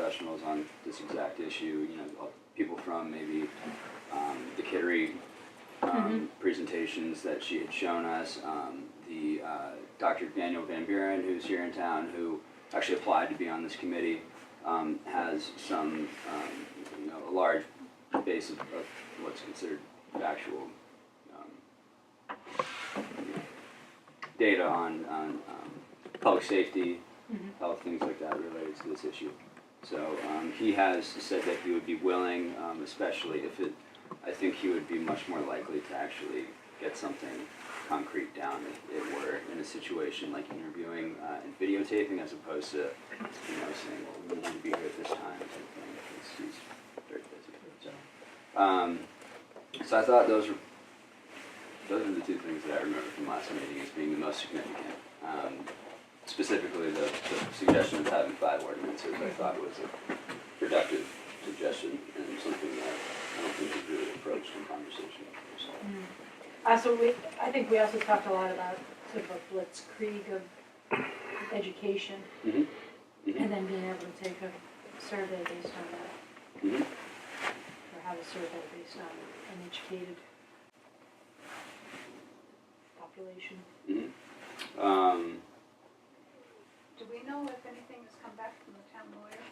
professionals on this exact issue. You know, people from maybe the Kittery presentations that she had shown us. The Dr. Daniel Van Buren, who's here in town, who actually applied to be on this committee, has some, you know, a large base of what's considered factual data on public safety, health, things like that related to this issue. So he has said that he would be willing, especially if it, I think he would be much more likely to actually get something concrete down if it were in a situation like interviewing and videotaping, as opposed to, you know, saying, well, we need to be here at this time type thing, because he's very busy. So I thought those are the two things that I remember from last meeting as being the most significant. Specifically, the suggestion of having 5 ordinances, I thought was a productive suggestion and something that I don't think we've really approached in conversation before. So. I think we also talked a lot about sort of a blitzkrieg of education, and then being able to take a survey based on that, or have a survey based on an educated population. Do we know if anything has come back from the town lawyer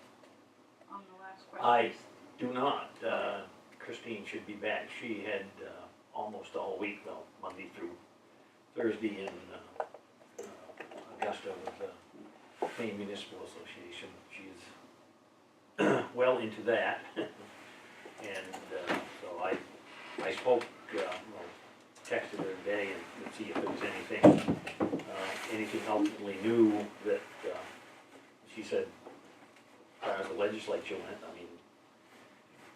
on the last question? I do not. Christine should be back. She had almost all week, well, Monday through Thursday in Augusta with the Maine Municipal Association. She's well into that. And so I spoke, texted her today and see if there was anything ultimately new that she said, as far as the legislature went, I mean,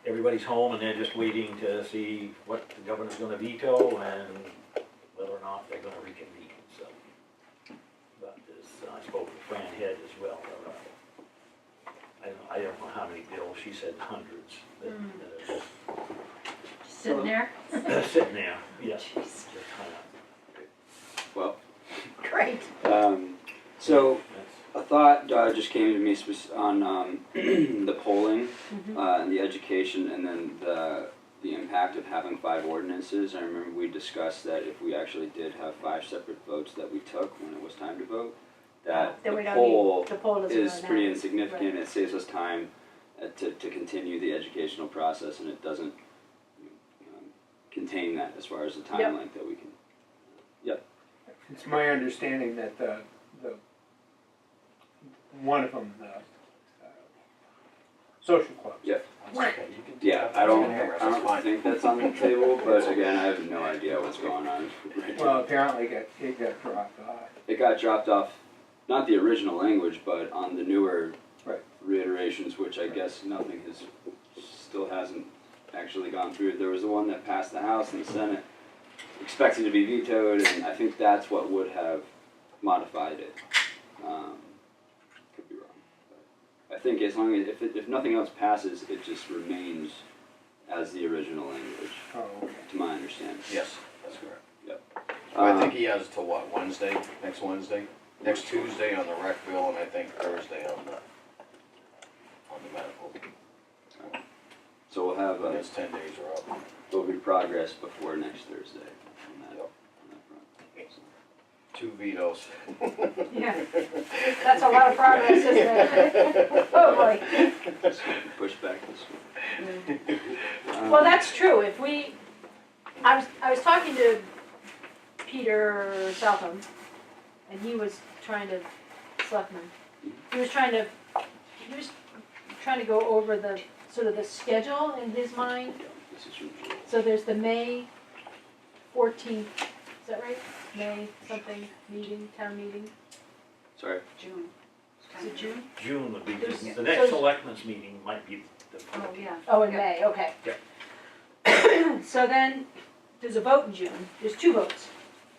everybody's home and they're just waiting to see what the governor's going to veto and whether or not they're going to reconvene. So, but I spoke with Fran Head as well. I don't know how many bills. She said hundreds that are just Sitting there? sitting there. Yes. Jeez. Well, Great. So a thought just came to me on the polling and the education, and then the impact of having 5 ordinances. I remember we discussed that if we actually did have 5 separate votes that we took when it was time to vote, that the poll is pretty insignificant. Right. It saves us time to continue the educational process, and it doesn't contain that as far as the time length that we can. It's my understanding that the one of them, the social clubs. I don't think that's on the table, but again, I have no idea what's going on. Well, apparently it got dropped off. It got dropped off, not the original language, but on the newer reiterations, which I guess nothing still hasn't actually gone through. There was the one that passed the House and the Senate, expected to be vetoed, and I think that's what would have modified it. Could be wrong, but I think as long as if nothing else passes, it just remains as the original language. Oh, okay. To my understanding. Yes, that's correct. Yep. I think he has to what, Wednesday, next Tuesday on the rec bill, and I think Thursday on the medical. So we'll have His 10 days are up. there'll be progress before next Thursday on that, Yep. on that front. So. 2 vetoes. Yeah. That's a lot of progress, isn't it? Oh, boy. Just push back this one. Well, that's true. If we, I was talking to Peter Southam, and he was trying to, Selectman, he was trying to go over the sort of the schedule in his mind. So there's the May 14th, is that right? May something meeting, town meeting? Sorry? June. Is it June? June would be There's- the next selectmen's meeting might be the 14th. Oh, yeah. Oh, in May, okay. So then, there's a vote in June. There's 2 votes.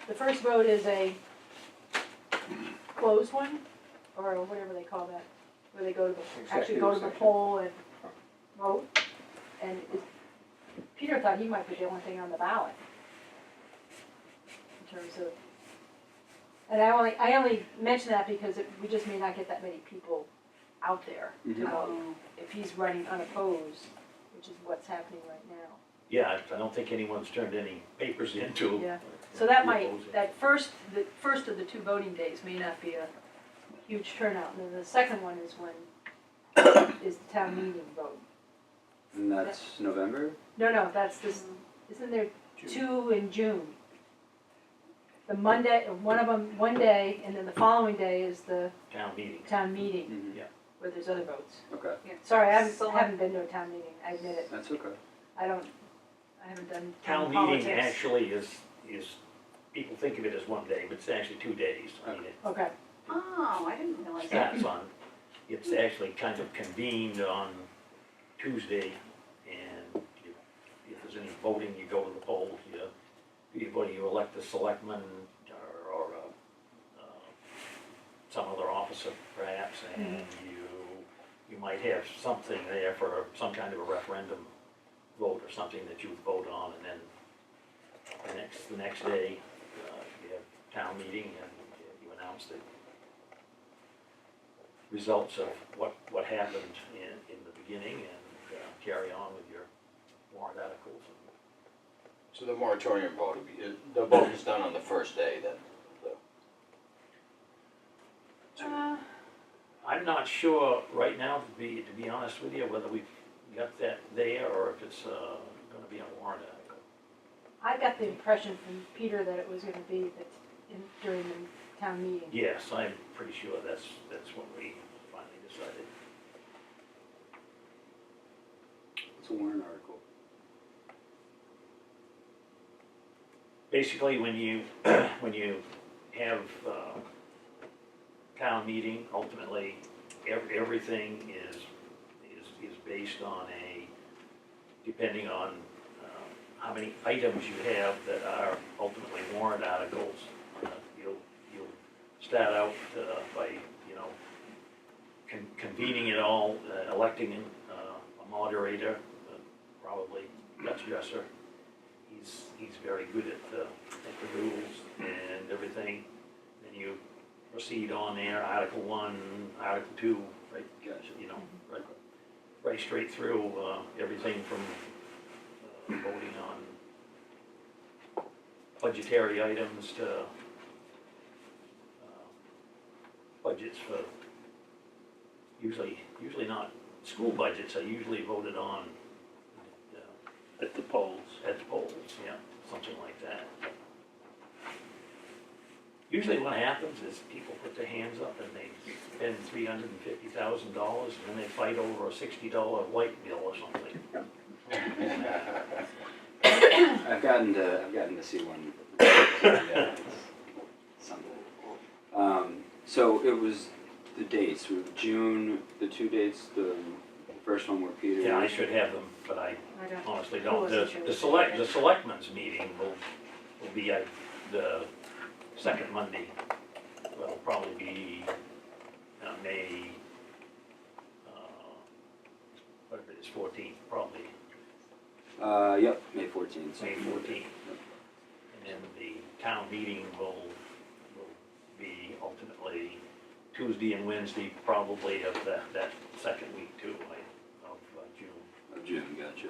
The first vote is a closed one, or whatever they call that, where they go to the, actually go to the poll and vote. And Peter thought he might be the only thing on the ballot. In terms of, and I only mention that because we just may not get that many people out there to vote. if he's running unopposed, which is what's happening right now. Yeah, I don't think anyone's turned any papers into. Yeah. So that might, opposing. the first of the 2 voting days may not be a huge turnout, and then the second one is when, is the town meeting vote. And that's November? No, that's this, isn't there 2 in June? The Monday, one of them, one day, and then the following day is the Town meeting. town meeting, Mhm. Yeah. where there's other votes. Okay, Sorry, I Select- haven't been to a town meeting, I admit it. that's okay. I haven't done Town politics. meeting actually is, people think of it as one day, but it's actually 2 days. I mean, it Okay, Oh, I didn't realize that. starts on, it's actually kind of convened on Tuesday, and if there's any voting, you go to the polls, you elect a selectman or some other officer perhaps, and you might have something there for some kind of a referendum vote or something that you would vote on, and then the next day, you have town meeting and you announce the results of what happened in the beginning and carry on with your warrant articles. So the moratorium vote would be, the vote is done on the first day then? I'm not sure right now, to be honest with you, whether we've got that there or if it's gonna be a warrant article. I got the impression from Peter that it was gonna be during the town meeting. Yes, I'm pretty sure that's what we finally decided. It's a warrant article. Basically, when you have town meeting, ultimately, everything is based on depending on how many items you have that are ultimately warrant articles. You'll start out by, convening it all, electing a moderator, probably Dutch Dresser. He's very good at the rules and everything. Then you proceed on there, Article 1, Article 2, right? Gotcha. Right straight through, everything from voting on budgetary items to budgets for, usually not school budgets, are usually voted on At the polls. at the polls, yeah, something like that. Usually what happens is people put their hands up and they spend $350,000 and then they fight over a $60 light bill or something. I've gotten to see one. Yeah, it's something. So it was the dates, were June, the 2 dates, the first one where Peter. Yeah, I should have them, but I I don't, honestly I don't. wasn't sure. The selectmen's meeting will be at the second Monday. Well, it'll probably be May, whatever it is, 14th, probably, Yep, May 14th. May 14th. And then the town meeting will be ultimately Tuesday and Wednesday, probably of that second week too, of June. Of June, gotcha.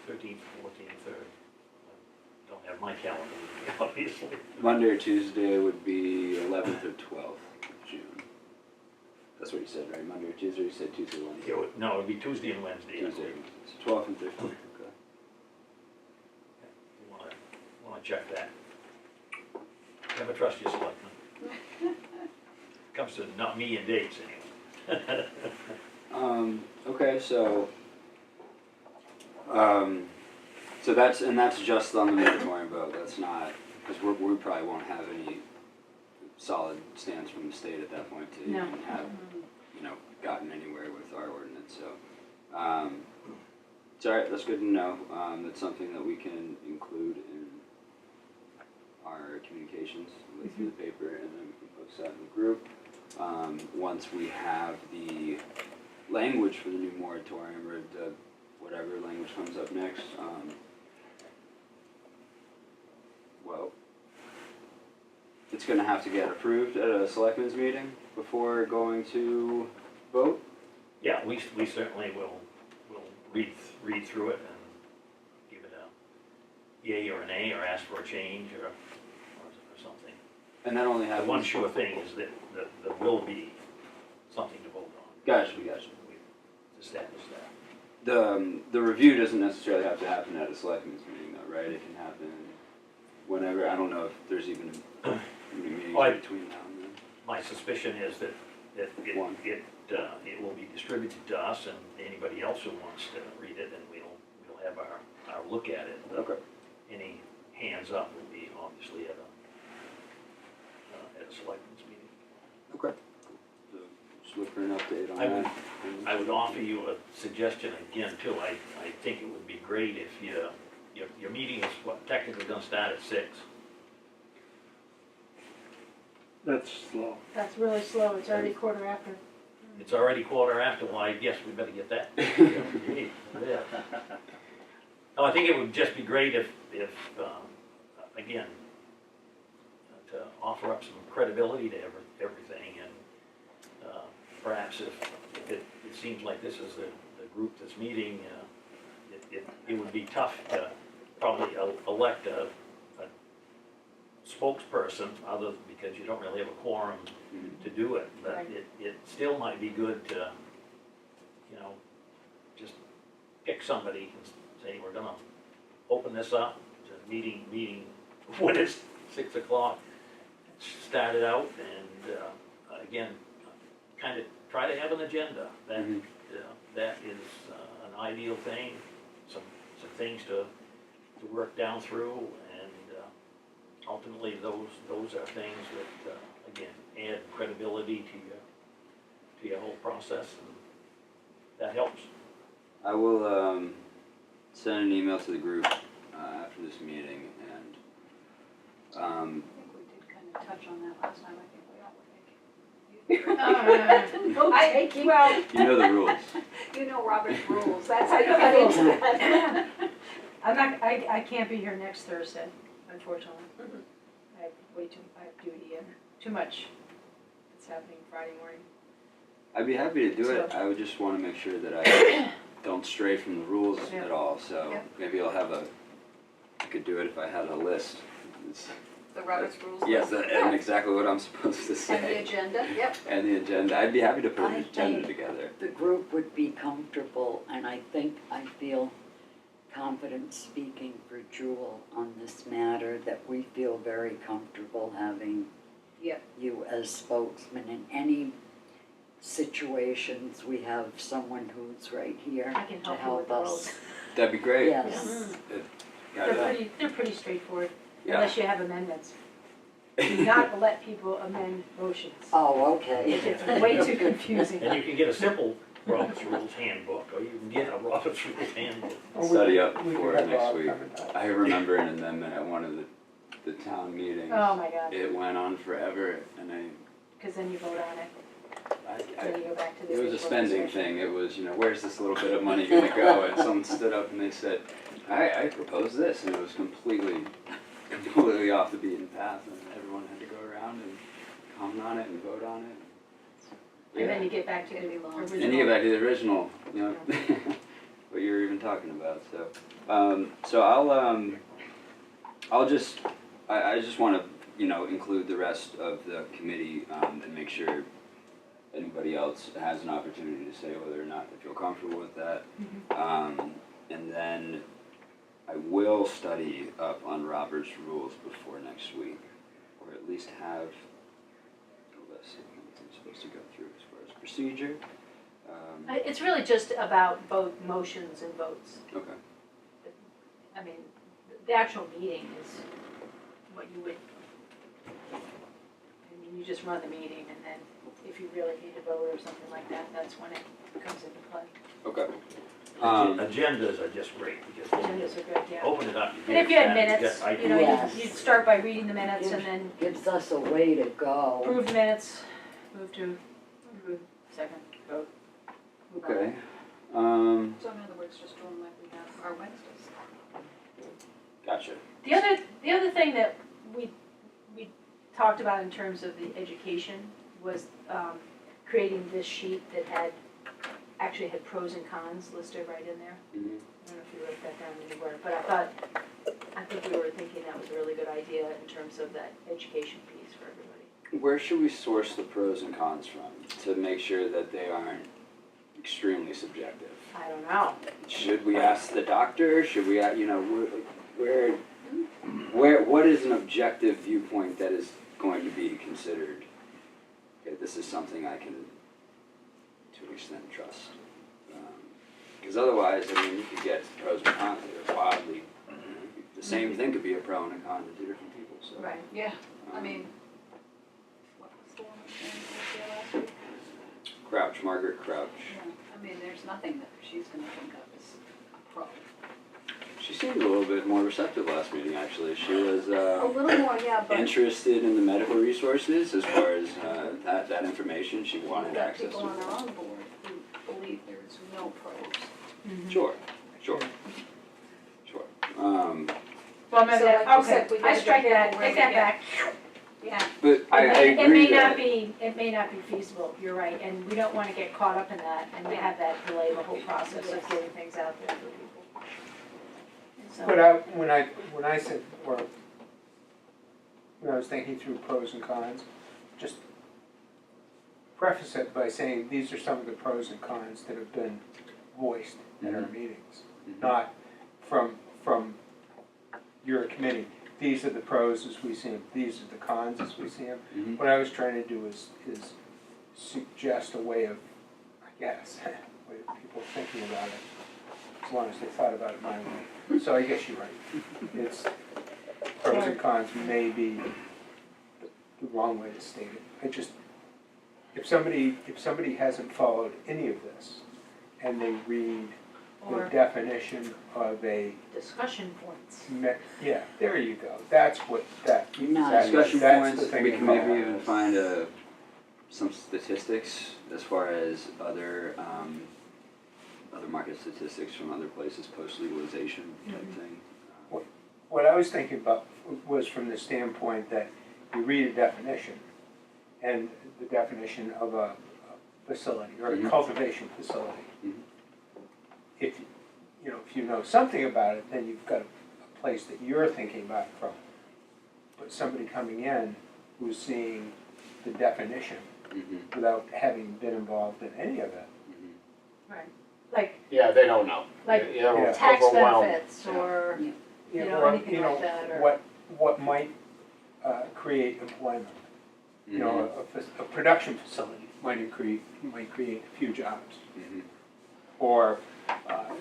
13th, 14th, or, I don't have my calendar with me, obviously. Monday or Tuesday would be 11th or 12th of June. That's what you said, right? Monday or Tuesday, or you said Tuesday, Wednesday? No, it'd be Tuesday and Wednesday. Tuesday, so 12th and 13th, okay. You wanna check that. Never trust your selectmen. Comes to not me and dates anyway. Okay, so that's just on the moratorium vote, that's not, because we probably won't have any solid stance from the state at that point to No. even have, gotten anywhere with our ordinance, so. It's all right, that's good to know, that's something that we can include in our communications, like through the paper, and then we can post that in the group. Once we have the language for the new moratorium, or the, whatever language comes up next, well, it's gonna have to get approved at a selectmen's meeting before going to vote? Yeah, we certainly will read through it and give it a yay or an A, or ask for a change, or something. And that only The happens. one sure thing is that there will be something to vote on. Gotcha. We've established that. The review doesn't necessarily have to happen at a selectmen's meeting though, right? It can happen whenever. I don't know if there's even any meetings Oh, between now and then. My suspicion is that One. it will be distributed to us, and anybody else who wants to read it, and we'll have our look at it. But Okay. any hands up will be obviously at a selectmen's meeting. Okay. So just look for an update on I would- that. I would offer you a suggestion again too. I think it would be great if your meeting is technically gonna start at 6. That's slow. That's really slow, it's already 1/4 after. It's already 1/4 after, well, I guess we better get that. Yeah. No, I think it would just be great if again, to offer up some credibility to everything, and perhaps if it seems like this is the group that's meeting, it would be tough to probably elect a spokesperson, because you don't really have a quorum to do it, but Right. it still might be good to, just pick somebody and say, we're gonna open this up to meeting when it's 6 o'clock, start it out, and again, kind of try to have an agenda. That is an ideal thing, some things to work down through, and ultimately those are things that again add credibility to your whole process, and that helps. I will send an email to the group after this meeting, and I think we did kind of touch on that last time, I think we all were thinking. Well, you know the rules. You know Robert's rules, that's how you get into that. I can't be here next Thursday, unfortunately. I have I have duty and too much that's happening Friday morning. I'd be happy to do it. So- I would just want to make sure that I don't stray from the rules Yeah. at all. So Yeah. maybe I could do it if I had a list. It's- The Robert's rules. yes, and exactly what I'm supposed to say. And the agenda, yep. And the agenda. I'd be happy to put an I agenda think- together. The group would be comfortable, and I feel confident speaking for Jewel on this matter, that we feel very comfortable having Yep. you as spokesman in any situations. We have someone who's right here I can to help you help with the us. rules. That'd be great. Yes. They're pretty straightforward, Yeah. unless you have amendments. Do not let people amend motions. Oh, okay. It's way too confusing. And you can get a simple Robert's Rules handbook, or you can get a Robert's Rules handbook. I'll study up We before could have next Bob week. come and talk. I remember an amendment at one of the town meetings. Oh my God, It went on forever, and because then you vote on it, I then you go back to the it was a original spending decision. thing. It was, where's this little bit of money gonna go? And someone stood up and they said, I propose this, and it was completely off the beaten path, and everyone had to go around and comment on it and vote on it. And then Yeah. you get back to the It'd be long. original. And you get back to the original, what you were even talking about, so. So I'll just, I just wanna, include the rest of the committee, and make sure anybody else has an opportunity to say whether or not they feel comfortable with that. And then I will study up on Robert's rules before next week, or at least have a list of things I'm supposed to go through as far as procedure. It's really just about both motions and votes. Okay. I mean, the actual meeting is what you would, you just run the meeting, and then if you really need to vote or something like that, that's when it comes into play. Okay. Agendas are just great, because Agendas are good, yeah. open it up. And if you had get minutes, ideas. Yes. you'd start by reading the minutes and then Gives us a way to go. approve the minutes, move to approve, second, vote. move on. Okay. So in other words, just doing like we have our Wednesdays. Gotcha. The other thing that we talked about in terms of the education was creating this sheet that had actually had pros and cons listed right in there. Mhm. I don't know if you wrote that down anywhere, but I think we were thinking that was a really good idea in terms of that education piece for everybody. Where should we source the pros and cons from to make sure that they aren't extremely subjective? I don't know. Should we ask the doctor? Should we, you know, what is an objective viewpoint that is going to be considered? Okay, this is something I can, to an extent, trust. Because otherwise, I mean, you could get pros and cons that are wildly, the same thing could be a pro and a con to two different people, so. Right. Yeah, I mean, what was the woman's name that was here last week? Crouch, Margaret Crouch. Yeah, I mean, there's nothing that she's gonna think of as a pro. She seemed a little bit more receptive last meeting, actually. She was A little more, yeah, but interested in the medical resources as far as that information. She wanted we've got access people to. on our own board who believe there is no pros. Sure. Well, maybe, So like you okay, said, we I gotta be strike that, careful where take we that get- back. Yeah, But I It may agree not that. be, it may not be feasible, you're right, and we don't wanna get caught up in that and Yeah. have that delay the whole process of getting things out there for people. So- But when I said, or when I was thinking through pros and cons, just preface it by saying these are some of the pros and cons that have been voiced at our Mhm. meetings, Mhm. not from your committee. These are the pros as we see them, these are the cons as we see them. Mhm. What I was trying to do is suggest a way of, I guess, way of people thinking about it, as long as they thought about it my way. So I guess you're right. It's, pros and cons may be the wrong way to state it. I just, if somebody hasn't followed any of this, and they read the Or definition of a, discussion points. yeah, there you go, that's what, Nice. Discussion that's points, the thing we to can follow. maybe even find some statistics as far as other market statistics from other places post-legalization type thing. What I was thinking about was from the standpoint that you read a definition, and the definition of a facility, or a Mhm. cultivation facility. Mhm. If you know something about it, then you've got a place that you're thinking about it from. But somebody coming in who's seeing the definition Mhm. without having been involved in any of it, Mhm. Right, like Yeah, they don't know. Like They're tax overwhelmed. benefits or, Yeah. you know, or, anything like that, or. what might create employment. You know, Mm-hmm. a production facility might create a few jobs. Mhm. Or,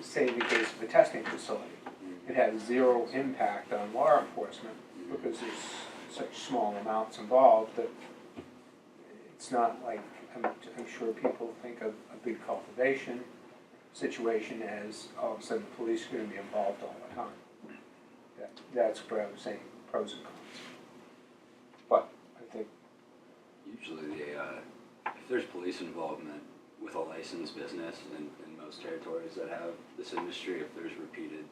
say in the case of a testing facility, it has zero impact on law enforcement because there's such small amounts involved that it's not like, I'm sure people think of a big cultivation situation as all of a sudden the police are gonna be involved all the time. That's what I was saying, pros and cons. But I think, Usually if there's police involvement with a licensed business in most territories that have this industry, if there's repeated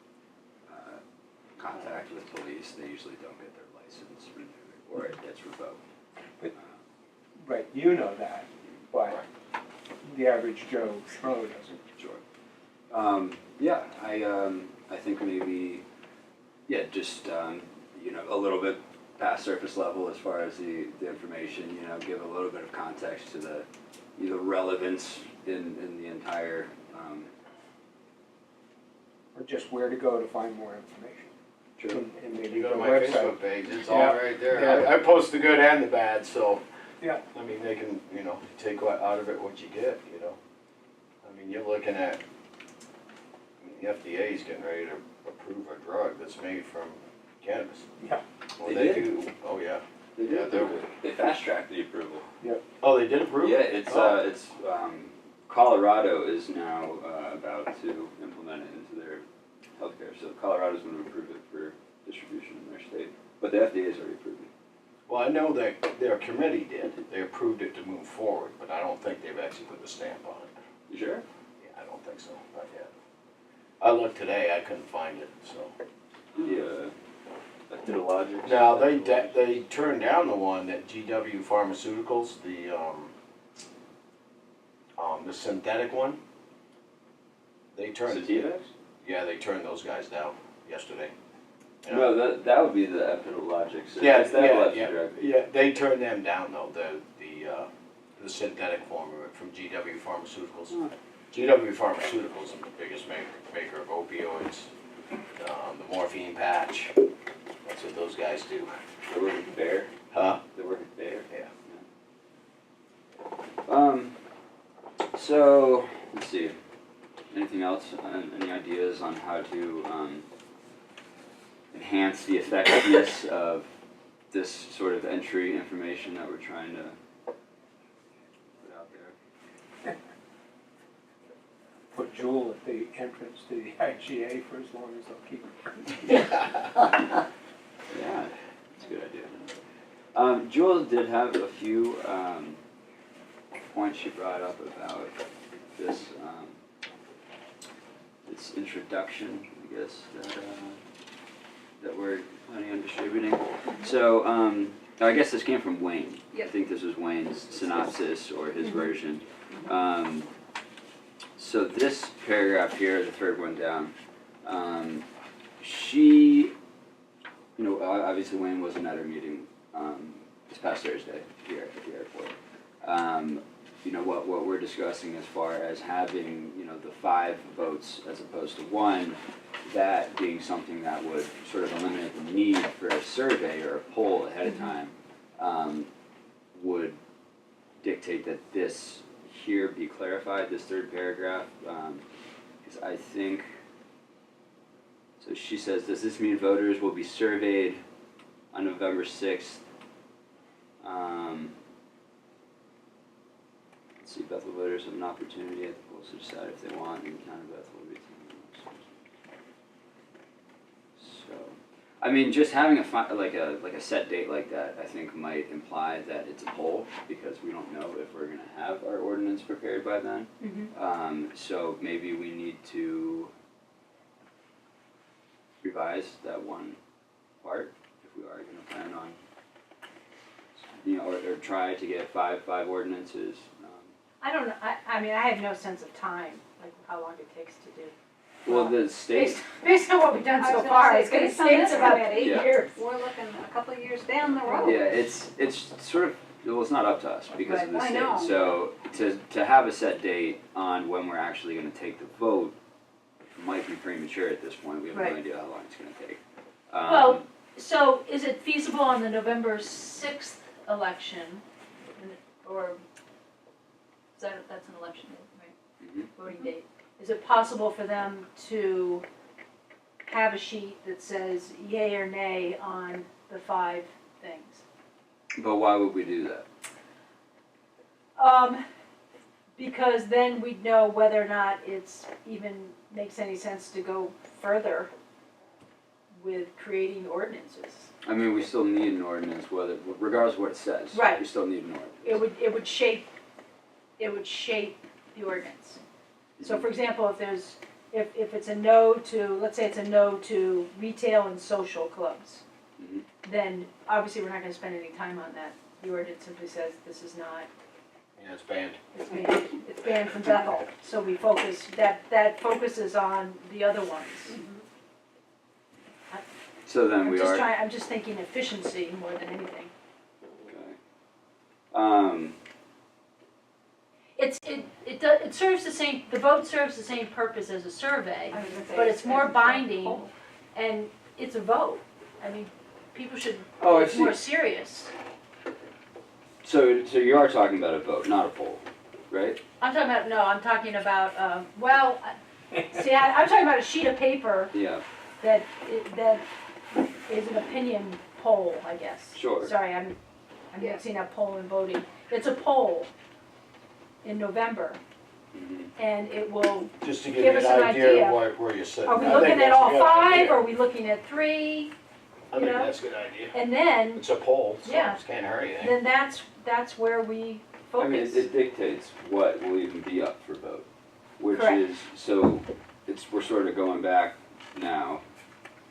contact with police, they usually don't get their license renewed or it gets revoked. right, you know that, but the average Joe Schmo doesn't. Sure. Yeah, I think maybe, yeah, just, a little bit past surface level as far as the information, give a little bit of context to the relevance in the entire, Or just where to go to find more information. true. And maybe You go to the my website. Facebook page, it's all Yeah. right there. Yeah. I post the good and the bad, so. Yeah. I mean, they can, take out of it what you get, I mean, you're looking at, the FDA's getting ready to approve a drug that's made from cannabis. Yeah. Well, They they did? do, oh yeah. They Yeah, they're- They fast-tracked the approval. Oh, they did approve? Yeah, it's Colorado is now about to implement it into their healthcare. So Colorado's going to approve it for distribution in their state, but the FDA's already approved it. Well, I know that their committee did, they approved it to move forward, but I don't think they've actually put the stamp on it. You sure? Yeah, I don't think so, not yet. I looked today, I couldn't find it, so. Yeah. Did a logic. Now, they turned down the one that GW Pharmaceuticals, the synthetic one, they turned, Sativex? yeah, they turned those guys down yesterday. You No, know? that would be the epidemiologic. Yeah, It's that yeah, epilepsy yeah, drug. yeah, they turned them down though, the synthetic form of it from GW Pharmaceuticals. Oh. GW Pharmaceuticals is the biggest maker of opioids, the morphine patch, that's what those guys do. They work with Bayer. Huh? They work with Bayer. Yeah. So, let's see. Anything else? Any ideas on how to enhance the effectiveness of this sort of entry information that we're trying to put out there? Put Jewel at the entrance to the IGA for as long as they'll keep it. Yeah, that's a good idea. Jewel did have a few points she brought up about this this introduction, I guess, that we're planning on distributing. So, I guess this came from Wayne. I Yep. think this was Wayne's synopsis or his version. So this paragraph here, the third one down, she, obviously Wayne wasn't at her meeting this past Thursday here at the airport. What we're discussing as far as having, the 5 votes as opposed to 1, that being something that would sort of eliminate the need for a survey or a poll ahead of time, would dictate that this here be clarified, this third paragraph, because I think, so she says, does this mean voters will be surveyed on November 6th? Let's see, Bethel voters have an opportunity at the polls to decide if they want, and the county of Bethel will be. So, I mean, just having a set date like that, I think might imply that it's a poll, because we don't know if we're gonna have our ordinance prepared by then. So maybe we need to revise that one part, if we are gonna plan on, or try to get five ordinances. I don't know, I mean, I have no sense of time, like how long it takes to do. Well, the state, Based on what we've done I so was gonna far, say, it's gonna based on take this us about committee, 8 Yeah. years. We're looking a couple of years down the road. yeah, it's sort of, well, it's not up to us because of the Right, I state. know. So to have a set date on when we're actually gonna take the vote might be premature at this point. We have no Right. idea how long it's gonna take. Well, so is it feasible on the November 6th election, or, that's an election date, right? Mhm. Voting date. Is it possible for them to have a sheet that says yay or nay on the 5 things? But why would we do that? Because then we'd know whether or not it's even makes any sense to go further with creating ordinances. I mean, we still need an ordinance, regardless of what it says. Right. We still need an ordinance. It would shape the ordinance. So for example, if it's a no to, let's say it's a no to retail and social clubs, Mhm. then obviously we're not gonna spend any time on that. The ordinance simply says this is not, Yeah, it's banned. it's banned from Bethel. So we focus, that focuses on the other ones. So then we are. I'm just thinking efficiency more than anything. Okay. It serves the same, the vote serves the same purpose as a survey, I was gonna say, but it's more it's binding, poll. and it's a vote. I mean, people should, Oh, I it's see. more serious. So you are talking about a vote, not a poll, right? I'm talking about, I'm talking about a sheet of paper Yeah. that is an opinion poll, I guess. Sure. Sorry, I'm Yeah. mixing up poll and voting. It's a poll in November, Mhm. and it will, Just to Give give us you an an idea idea. of where you're sitting. are we I think looking at that's a all good 5, idea. are we looking at 3? I think you know? that's a good idea. And then, It's a poll, so Yeah. it can't hurt anything. then that's where we I mean, focus. it dictates what will even be up for vote, which Correct. is, so we're sort of going back now,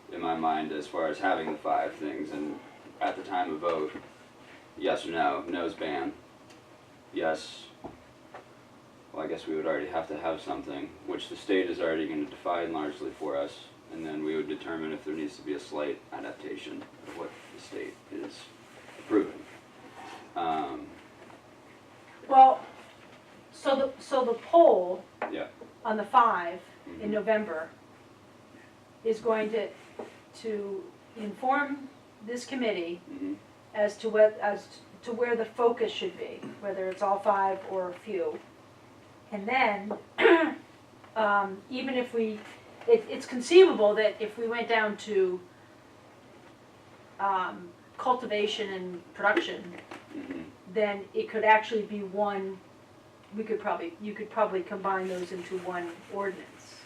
in my mind, as far as having the 5 things, and at the time of vote, yes or no, no's ban, yes, well, I guess we would already have to have something, which the state is already gonna define largely for us, and then we would determine if there needs to be a slight adaptation of what the state is approving. Well, so the poll Yeah. on the 5 Mhm. in November is going to inform this committee Mhm. as to where the focus should be, whether it's all 5 or a few. And then, even if it's conceivable that if we went down to cultivation and production, Mhm. then it could actually be one, you could probably combine those into one ordinance.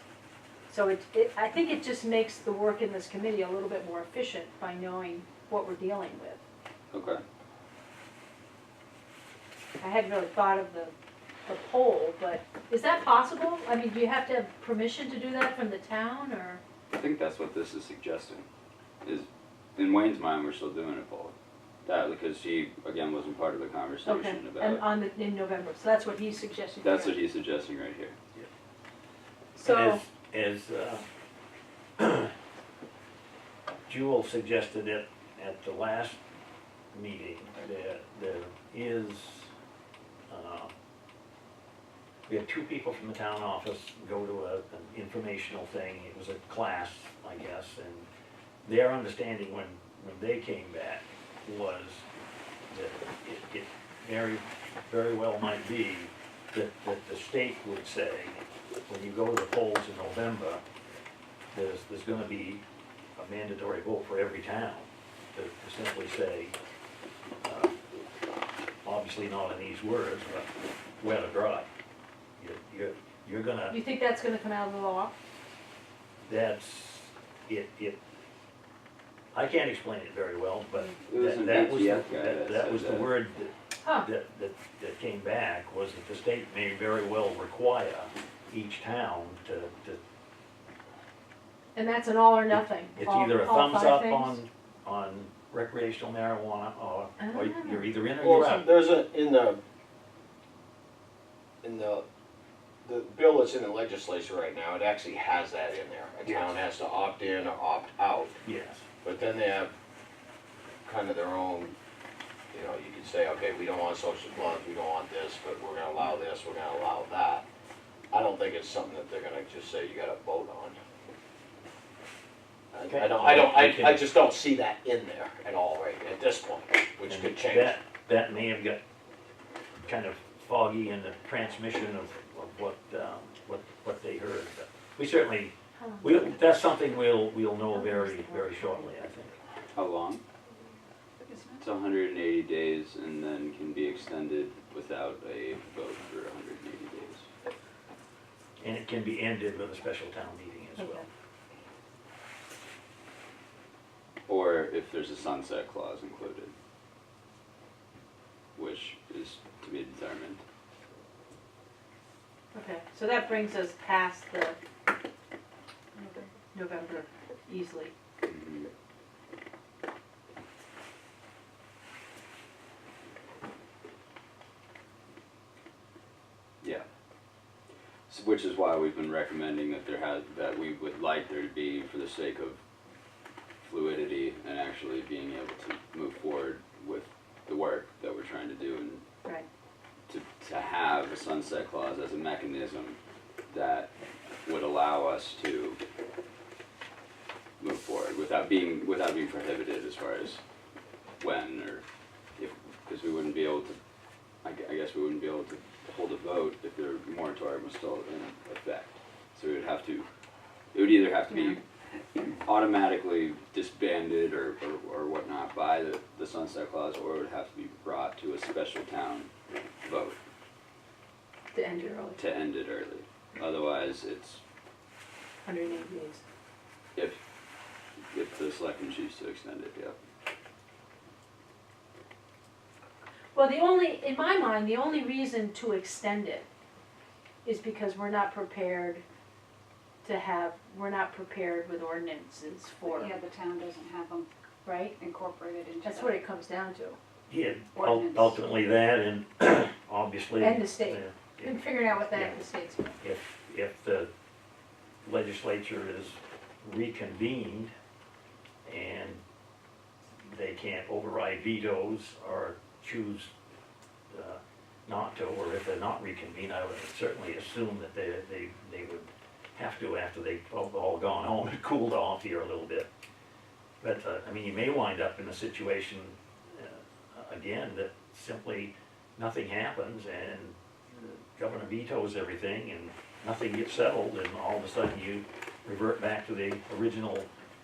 So I think it just makes the work in this committee a little bit more efficient by knowing what we're dealing with. Okay. I hadn't really thought of the poll, but is that possible? I mean, do you have to have permission to do that from the town, or? I think that's what this is suggesting, is, in Wayne's mind, we're still doing it, Paul. That, because he, again, wasn't part of the Okay, conversation and about, in November, so that's what he's suggesting. that's here. what he's suggesting right here. So, As Jewel suggested it at the last meeting, there is, we had 2 people from the town office go to an informational thing. It was a class, I guess, and their understanding when they came back was that it very, very well might be that the state would say, when you go to the polls in November, there's gonna be a mandatory vote for every town to simply say, obviously not in these words, but wet or dry. You're gonna, you think that's gonna come out of the law? that's, I can't explain it very well, but It was an that was, ATF guy that that said was the that. word Huh, that came back, was that the state may very well require each town to and that's an all or nothing? it's all- either a all thumbs 5 up things? on recreational marijuana, or Ah. you're either in or you're Well, out. there's in the bill that's in the legislature right now, it actually has that in there. A town has to opt in or opt out, Yes, but then they have kind of their own, you know, you could say, okay, we don't want social clubs, we don't want this, but we're gonna allow this, we're gonna allow that. I don't think it's something that they're gonna just say you gotta vote on. Okay. I just don't see that in there at all right at this point, which and could change. that may have got kind of foggy in the transmission of what they heard. But we certainly, that's something we'll know very, very shortly, I think. How long? It's 180 days and then can be extended without a vote for 180 days. And it can be ended with a special town meeting as well. Okay. Or if there's a sunset clause included, which is to be determined. Okay, so that brings us past the November easily. Mhm. Yeah. So, which is why we've been recommending that that we would like there to be, for the sake of fluidity and actually being able to move forward with the work that we're trying to do, and Right. to have a sunset clause as a mechanism that would allow us to move forward without being prohibited as far as when or if, because we wouldn't be able to, I guess we wouldn't be able to hold a vote if the moratorium was still in effect. So it would either have to be automatically disbanded or whatnot by the sunset clause, or it would have to be brought to a special town vote To end it early, to end it early. Otherwise, it's 180 days. if the selectmen choose to extend it, yeah. Well, in my mind, the only reason to extend it is because we're not prepared with ordinances for, Yeah, the town doesn't have them right? incorporated into That's the- what it comes down to. Yeah, Ordinance. ultimately that, and obviously. And the state. And figuring out what the heck the state's doing. if the legislature is reconvened and they can't override vetoes or choose not to, or if they're not reconvened, I would certainly assume that they would have to after they've all gone home and cooled off here a little bit. But, I mean, you may wind up in a situation, again, that simply nothing happens and the governor vetoes everything and nothing gets settled, and all of a sudden you revert back to the original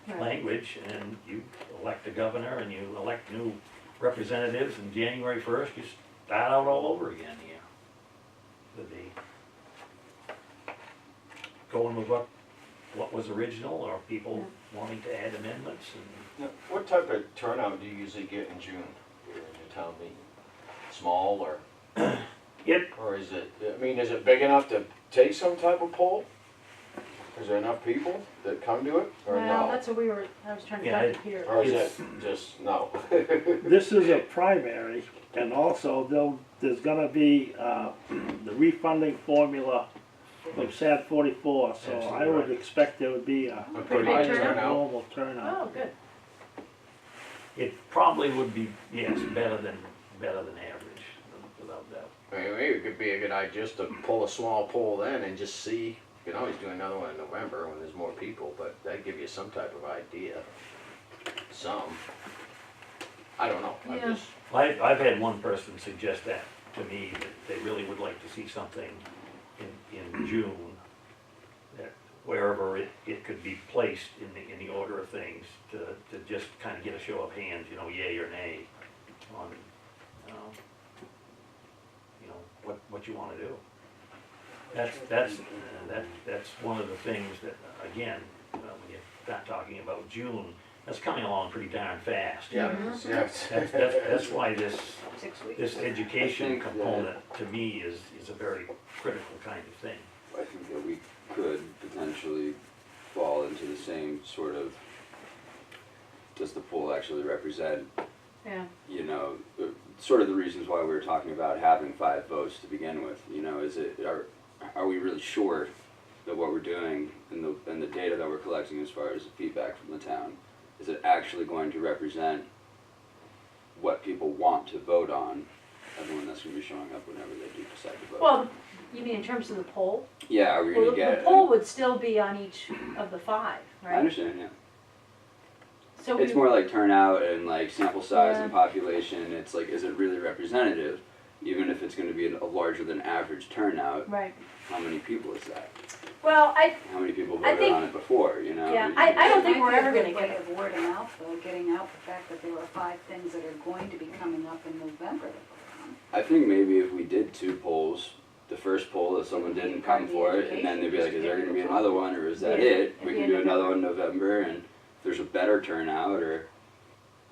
Right. language, and you elect a governor and you elect new representatives, and January 1st, you start out all over again here. With the, going with what was original, or people wanting to add amendments, and Now, what type of turnout do you usually get in June for your town meeting? Small or, it, or is it, I mean, is it big enough to take some type of poll? Is there enough people that come to it, or Well, no? that's what I was trying to Yeah, find it here. Or is it it's- just, no? This is a primary, and also there's gonna be, the refunding formula from SAT 44, so I Absolutely would right. expect there would be a pretty big high turnout? normal turnout. Oh, good. it probably would be, yes, better than average, without doubt. I mean, maybe it could be a good idea just to pull a small poll then and just see. You can always do another one in November when there's more people, but that'd give you some type of idea. Some. I don't know, I Yeah. just, I've had one person suggest that to me, that they really would like to see something in June, that wherever it could be placed in the order of things, to just kind of get a show of hands, you know, yay or nay, on, you know, what you wanna do. That's one of the things that, again, when you start talking about June, that's coming along pretty darn fast. yeah, yeah. That's why this 6 weeks. this education I think that- component, to me, is a very critical kind of thing. I think that we could potentially fall into the same sort of, does the poll actually represent, Yeah. you know, sort of the reasons why we were talking about having 5 votes to begin with, you know, are we really sure that what we're doing and the data that we're collecting as far as feedback from the town, is it actually going to represent what people want to vote on, everyone that's gonna be showing up whenever they do decide to vote? Well, you mean in terms of the poll? Yeah, are we Well, gonna get? the poll would still be on each of the 5, I right? understand, yeah. So It's more like turnout and like sample size Yeah. and population. It's like, is it really representative? Even if it's gonna be a larger than average turnout, Right. how many people is that? Well, How many people I voted think- on it before, you know? Yeah, I don't think Might we're be a ever good gonna way get of word of mouth, though, getting out the fact that there are 5 things that are going to be coming up in November that we're on. I think maybe if we did 2 polls, the first poll, if someone didn't come for it, and then they'd be like, is there gonna be another one, or is that Yeah, it? at We the can end do of another one in November, and if there's a better turnout, or,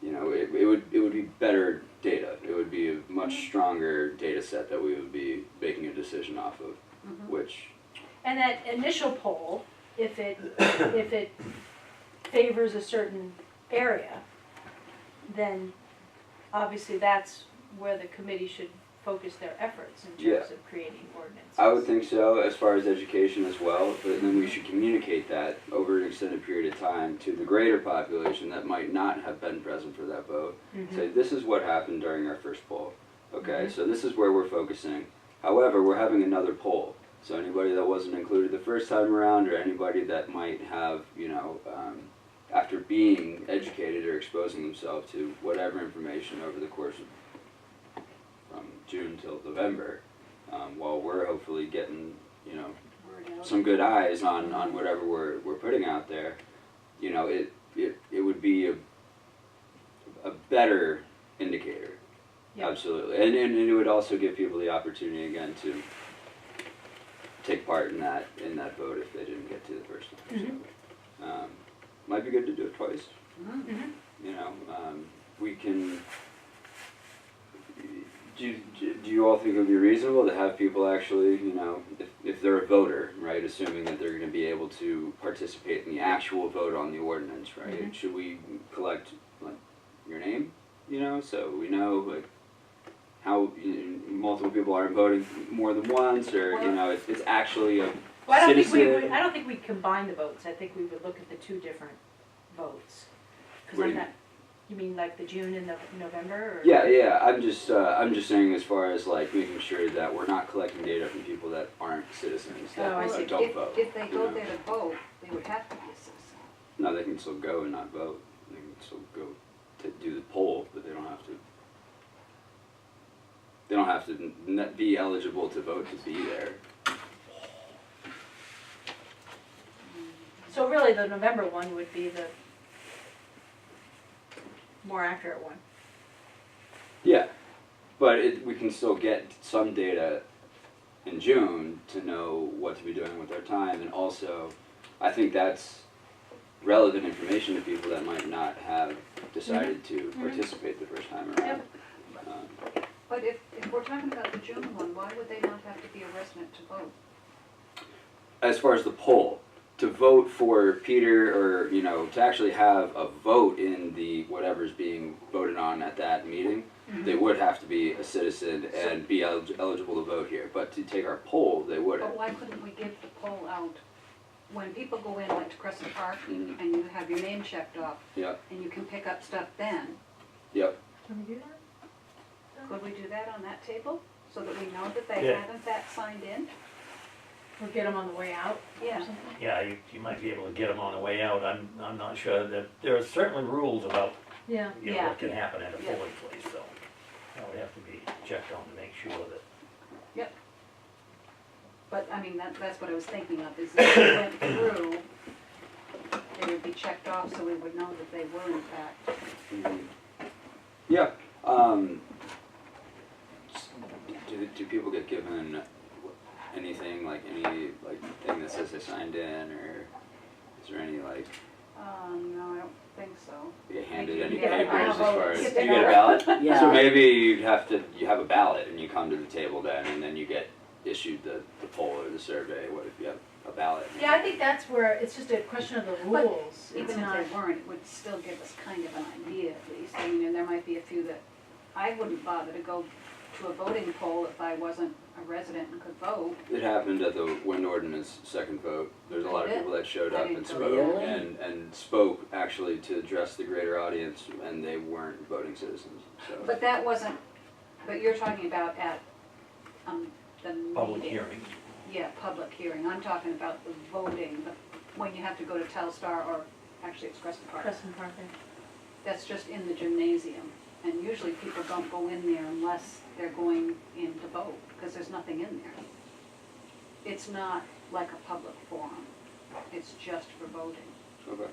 you know, it would be better data. It would be a much stronger data set that we would be making a decision off of, which, And that initial poll, if it favors a certain area, then obviously that's where the committee should focus their efforts in Yeah. terms of creating ordinances. I would think so, as far as education as well, but then we should communicate that over an extended period of time to the greater population that might not have been present for that vote. Say, this is what happened during our first poll, okay, so this is where we're focusing. However, we're having another poll, so anybody that wasn't included the first time around, or anybody that might have, you know, after being educated or exposing themselves to whatever information over the course of from June till November, while we're hopefully getting, you know, Word out. some good eyes on whatever we're putting out there, you know, it would be a better indicator. Yeah. Absolutely. And it would also give people the opportunity again to take part in that vote if they didn't get to the first time. So, might be good to do it twice. You know, we can. Do you all think it would be reasonable to have people actually, you know, if they're a voter, right, assuming that they're going to be able to participate in the actual vote on the ordinance, right? Should we collect like your name, you know, so we know like how multiple people aren't voting more than once, or, you know, it's actually a Well, I don't think we citizen. would, I don't think we'd combine the votes, I think we would look at the two different votes. Cause What do I'm you not, you mean like the June and the November, or? Yeah, I'm just saying as far as like making sure that we're not collecting data from people that aren't citizens, Oh, I that see. don't vote. If they you go know? there to vote, they would have to be a citizen. No, they can still go and not vote. They can still go to do the poll, but they don't have to. They don't have to be eligible to vote to be there. So really, the November one would be the more accurate one. Yeah, but we can still get some data in June to know what to be doing with our time, and also, I think that's relevant information to people that might not have decided to participate the first time around. But if we're talking about the June one, why would they not have to be a resident to vote? As far as the poll, to vote for Peter, or, you know, to actually have a vote in the whatever's being voted on at that meeting, they would have to be a citizen and be eligible to vote here. But to take our poll, they wouldn't. But why couldn't we give the poll out when people go in, like to Crescent Park, Mhm. and you have your name checked off, Yep, and you can pick up stuff then? yep. Can we do that? Could we do that on that table, so that we know that they Yeah. have in fact signed in? Or get them on the way out or Yeah. something? Yeah, you might be able to get them on the way out. I'm not sure that, there are certainly rules about, Yeah. you know, Yeah. what can happen at a Yeah. polling place, so that would have to be checked on to make sure that. But, I mean, that's what I was thinking of, is if we went through, they would be checked off, so we would know that they were in fact. Mhm. Yeah, do people get given anything, like any, like, thing that says they signed in, or is there any, like, No, I don't think so. you get handed Maybe any you get a papers as ballot. far as, You do get you get a a ballot? Yeah. So maybe you have a ballot and you come to the table then, and then you get issued the poll or the survey, what if you have a ballot? Yeah, I think that's where, it's just a question of the But rules. It's Even not, if they weren't, it would still give us kind of an idea at least. I mean, and there might be a few that, I wouldn't bother to go to a voting poll if I wasn't a resident and could vote. It happened at the wind ordinance second vote. There's a lot of Did it? people that showed I up didn't and go spoke, Really? and spoke actually to address the greater audience, and they weren't voting citizens, so. But that wasn't, but you're talking about at, the Public meeting. hearing. Yeah, public hearing. I'm talking about the voting, when you have to go to Telstar, or actually it's Crescent Park. Crescent Park, yeah. That's just in the gymnasium. And usually people don't go in there unless they're going in to vote, because there's nothing in there. It's not like a public forum. It's just for voting. Okay.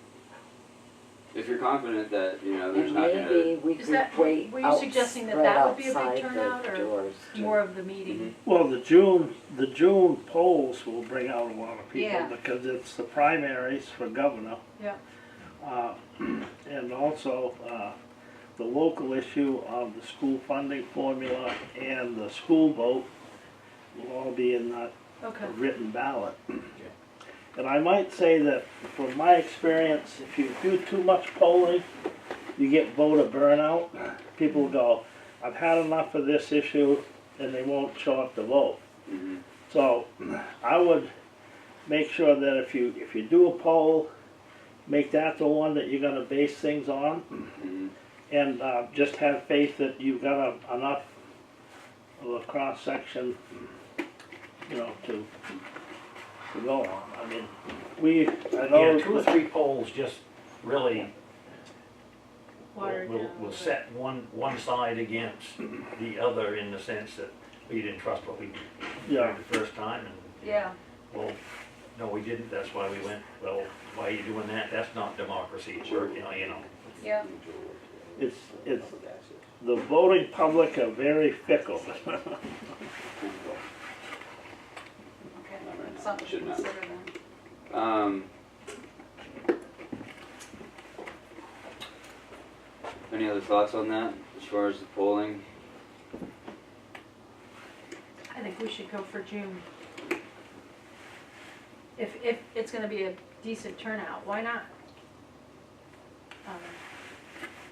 If you're confident that, you know, there's And not gonna. maybe we Is could that- wait were you suggesting that that would be a big outside turnout, the or doors to- more of the meeting? Well, the June polls will bring out a lot of people Yeah. because it's the primaries for governor. Yeah. And also, the local issue of the school funding formula and the school vote will all be in that Okay. written ballot. And I might say that from my experience, if you do too much polling, you get voter burnout. People go, I've had enough of this issue, and they won't show up to vote. Mhm. So I would make sure that if you do a poll, make that the one that you're gonna base things on, Mhm. and just have faith that you've got enough of a cross-section, you know, to go on. I mean, I know. Yeah, 2 or 3 polls just really Water it down a will little bit. set one side against the other, in the sense that we didn't trust what we Yeah. heard the first time, and, Yeah. well, no, we didn't, that's why we went, well, why are you doing that? That's not democracy, Sure. you know. Yeah. It's, the voting public are very fickle. Okay. That's something to Should not. consider then. Any other thoughts on that, as far as the polling? I think we should go for June. If it's gonna be a decent turnout, why not?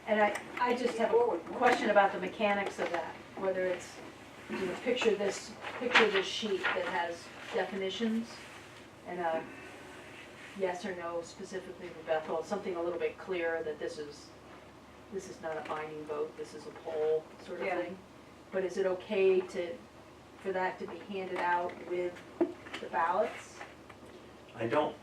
And I just have a question about the mechanics of that. whether it's, picture this sheet that has definitions and a yes or no specifically for Bethel, something a little bit clearer that this is not a binding vote, this is a poll sort of Yeah. thing. But is it okay for that to be handed out with the ballots? I don't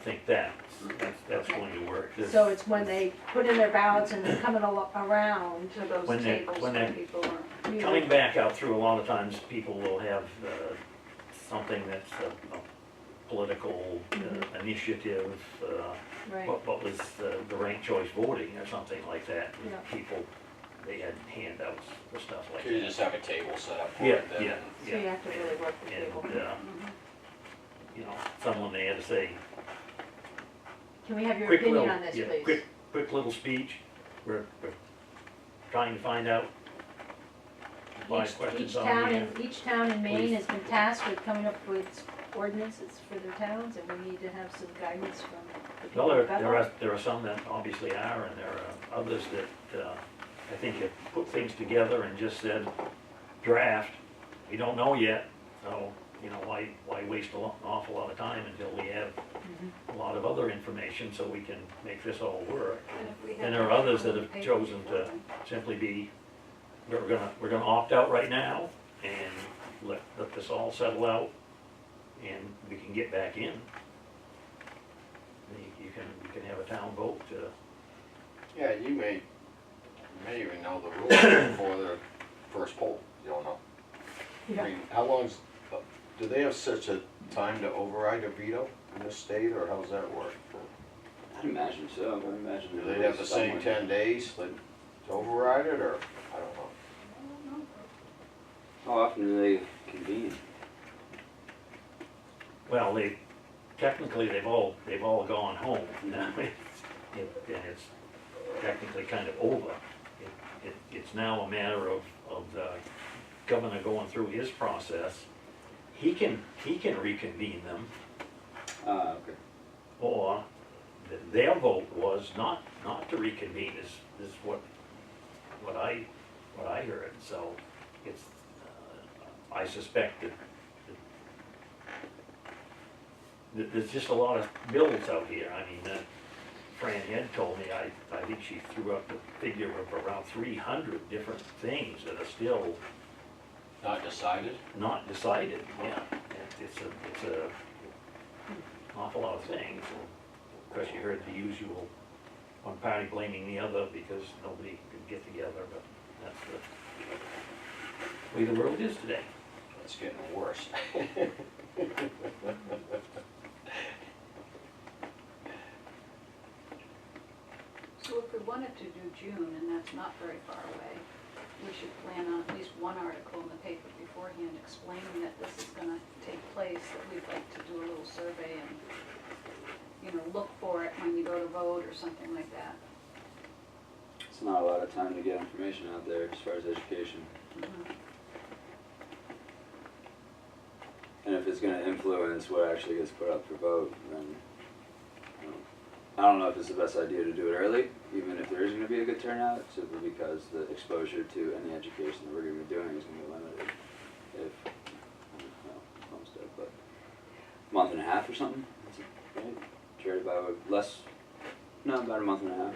think that's Okay. going to work. So it's when they put in their ballots and they're coming around To those When they- tables when where they- people are. Coming back out through, a lot of times, people will have something that's a political initiative, Right, what was the ranked choice voting or something like that. Yeah. People, they had handouts for stuff like So you that. just have a table set up for Yeah, it then? yeah, so you yeah. have to really work the And, table. Mhm. you know, someone they had to say, Can we have your quick opinion little, on this, yeah, please? quick little speech, we're trying to find out 5 questions on here. Each town in Maine Please. has been tasked with coming up with ordinances for their towns, and we need to have some guidance from the people Well, of Bethel. there are some that obviously are, and there are others that, I think have put things together and just said, draft, we don't know yet, so, you know, why waste an awful lot of time until we have Mhm. a lot of other information so we can make this all work. And if we have And there are others that the have paper chosen before to then. simply be, we're gonna opt out right now and let this all settle out and we can get back in. You can have a town vote to, Yeah, you may even know the rules before the first poll, you don't know. I Yeah. mean, how long's, do they have such a time to override a veto in this state, or how's that work? I'd imagine so, I imagine. Do they have the same 10 days to override it, or, I don't know. I don't know. How often do they convene? well, technically, they've all gone home. Now, and it's technically kind of over. It's now a matter of the governor going through his process. He can reconvene them, Okay. or their vote was not to reconvene, is what I heard. So it's, I suspect that there's just a lot of bills out here. I mean, Fran had told me, I think she threw up the figure of around 300 different things that are still Not decided? not decided, yeah. It's a awful lot of things. Of course, you heard the usual, one party blaming the other because nobody could get together, but that's the way the world is today. It's getting worse. So if we wanted to do June, and that's not very far away, we should plan on at least one article in the paper beforehand explaining that this is gonna take place, that we'd like to do a little survey and, you know, look for it when you go to vote or something like that. It's not a lot of time to get information out there as far as education. And if it's gonna influence what actually gets put up for vote, then, you know, I don't know if it's the best idea to do it early, even if there is gonna be a good turnout, simply because the exposure to any education that we're gonna be doing is gonna be limited. If, well, homestead, but month and a half or something, that's it, right? Try about about a month and a half.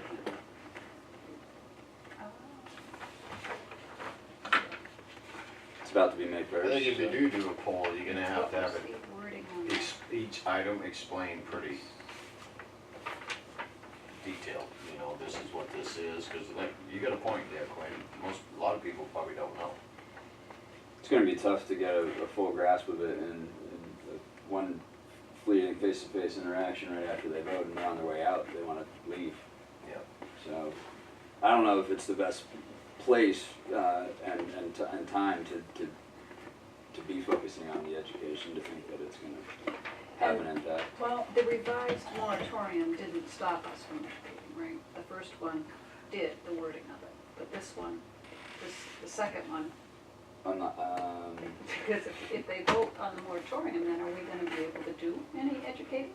It's about to be May I first. think if you do a poll, you're gonna have to have What was it, the wording on that? each item explained pretty detailed, you know, this is what this is, cause like, you got a point there, Quinn, a lot of people probably don't know. It's gonna be tough to get a full grasp of it in one fleeting face-to-face interaction right after they vote, and they're on their way out, they wanna leave. Yeah. So, I don't know if it's the best place, and time to be focusing on the education, to think that it's gonna have an impact. Well, the revised moratorium didn't stop us from educating, right? The first one did, the wording of it, but this one, the second one, I'm not, because if they vote on the moratorium, then are we gonna be able to do any educating?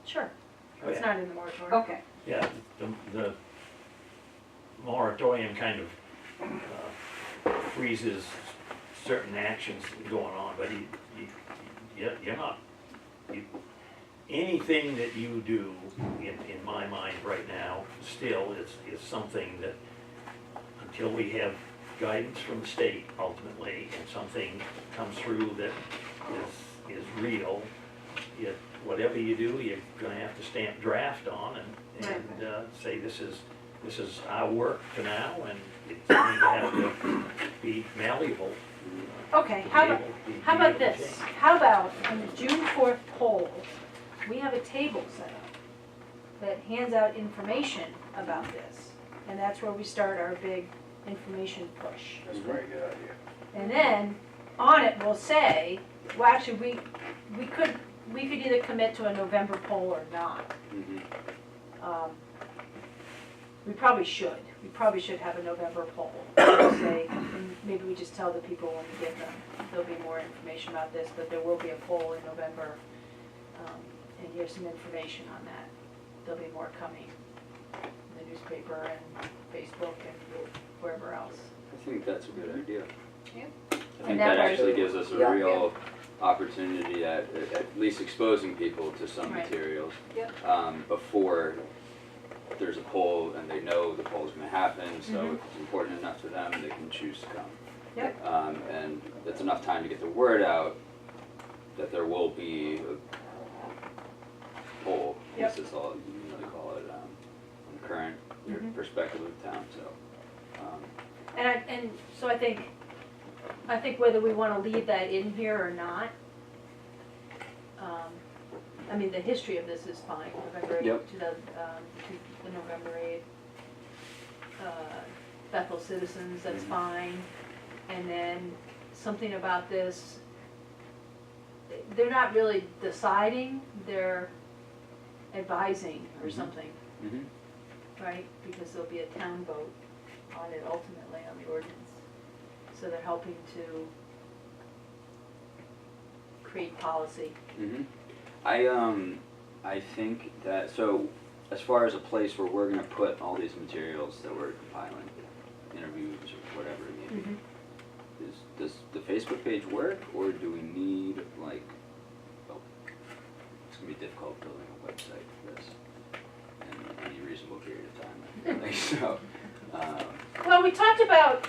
Sure, Oh, it's yeah. not in the moratorium. Okay, Yeah, the moratorium kind of freezes certain actions going on, but you're not, anything that you do, in my mind right now, still is something that, until we have guidance from the state ultimately, and something comes through that is real, whatever you do, you're gonna have to stamp draft on and say this is our work for now, and it's going to have to be malleable. Okay, how about this? How about on the June 4th poll, we have a table set up that hands out information about this, and that's where we start our big information push. That's a very good idea. And then, on it, we'll say, well, actually, we could either commit to a November poll or not. We probably should. We probably should have a November poll. Say, and maybe we just tell the people when we give them, there'll be more information about this, but there will be a poll in November. And here's some information on that. There'll be more coming in the newspaper and Facebook and wherever else. I think that's a good idea. Yeah. I And think that that way- actually gives us a Yeah. real opportunity at least exposing people to some Right. materials. Yep. Before there's a poll and they know the poll's gonna happen, so Mhm. if it's important enough to them, they can choose to come. Yep. And that's enough time to get the word out that there will be a poll, Yep. this is all you really call it, on the current Mhm. perspective of town, so. And so I think whether we want to leave that in here or not, I mean, the history of this is fine, November 8th, Yep. the November 8th, Bethel citizens, that's Mhm. fine. And then something about this, they're not really deciding, they're advising or Mhm. something, Mhm. right? Because there'll be a town vote on it ultimately, on the ordinance. So they're helping to create policy. Mhm. I think that, so, as far as a place where we're gonna put all these materials that we're compiling, interviews or whatever it may be, does the Facebook page work, or do we need, like, it's gonna be difficult building a website for this in any reasonable period of time, I think, so, Well, we talked about,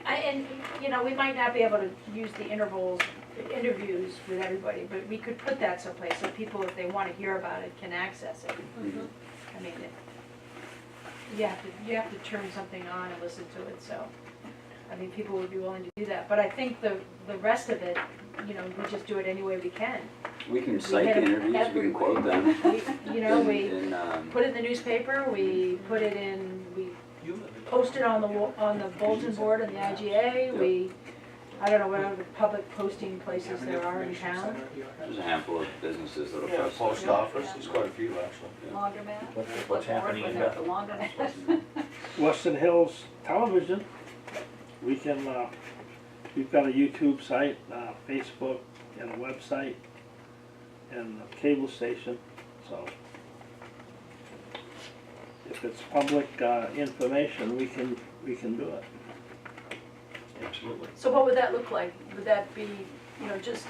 and, you know, we might not be able to use the interviews with everybody, but we could put that someplace so people, if they want to hear about it, can access it. mhm. I mean, you have to turn something on and listen to it, so, I mean, people would be willing to do that. But I think the rest of it, you know, we just do it any way we can. We can cite hit the 'em interviews, we can quote everywhere. them. You know, in- we in, put it in the newspaper, we put it in, we post it on the bulletin board in the IGA, I don't know what other public posting places there are in town. There's a handful of businesses that'll Yeah, post. post it. office, there's quite a few actually. Laundromat. What's happening in The laundromat. Western Hills Television, we can, we've got a YouTube site, Facebook, and a website, and a cable station, so if it's public, information, we can do it. Absolutely. So what would that look like? Would that be, you know, just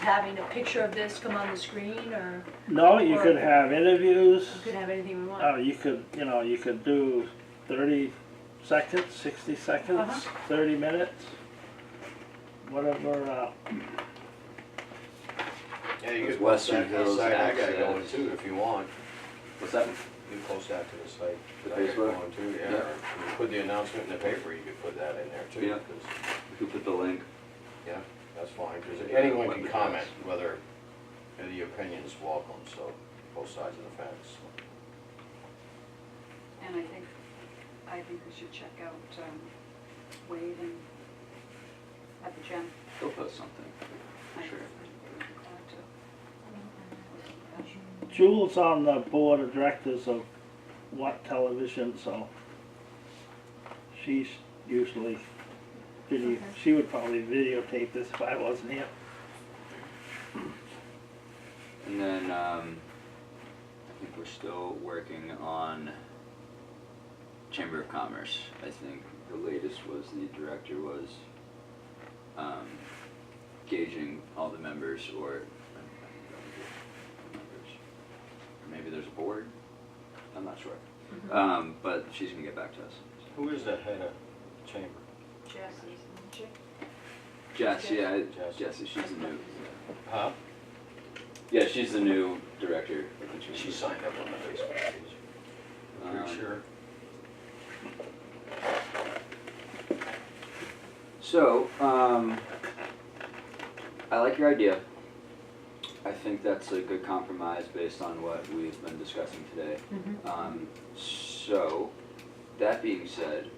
having a picture of this come on the screen, or No, you could have interviews, you could have anything we want? you could do 30 seconds, 60 seconds, Uh-huh. 30 minutes, whatever, Yeah, you Those could post Western that to the Hills site, I got access. going too if you want. What's that? You can post that to the site. The I got Facebook? going too, yeah. Yeah. Or you put the announcement in the paper, you could put that in there too. Yeah. 'Cause, We could put the link. yeah, that's fine, because Yeah, anyone what can the comment, best. whether the opinion is welcome, so both sides of the fence. And I think we should check out Wade and at the gym. They'll post something, for sure. Jul's on the board of directors of What Television, so she's usually she would probably videotape this if I wasn't here. And then, I think we're still working on Chamber of Commerce, I think. the latest was the director was gauging all the members, or maybe there's a board, I'm not sure. But she's gonna get back to us. Who is the head of chamber? Jess, yeah, Jess. Jessie, she's the new, Huh? yeah, she's the new director of the chamber. She signed up on the Facebook page. Pretty sure. So, I like your idea. I think that's a good compromise based on what we've been discussing today. So, that being said,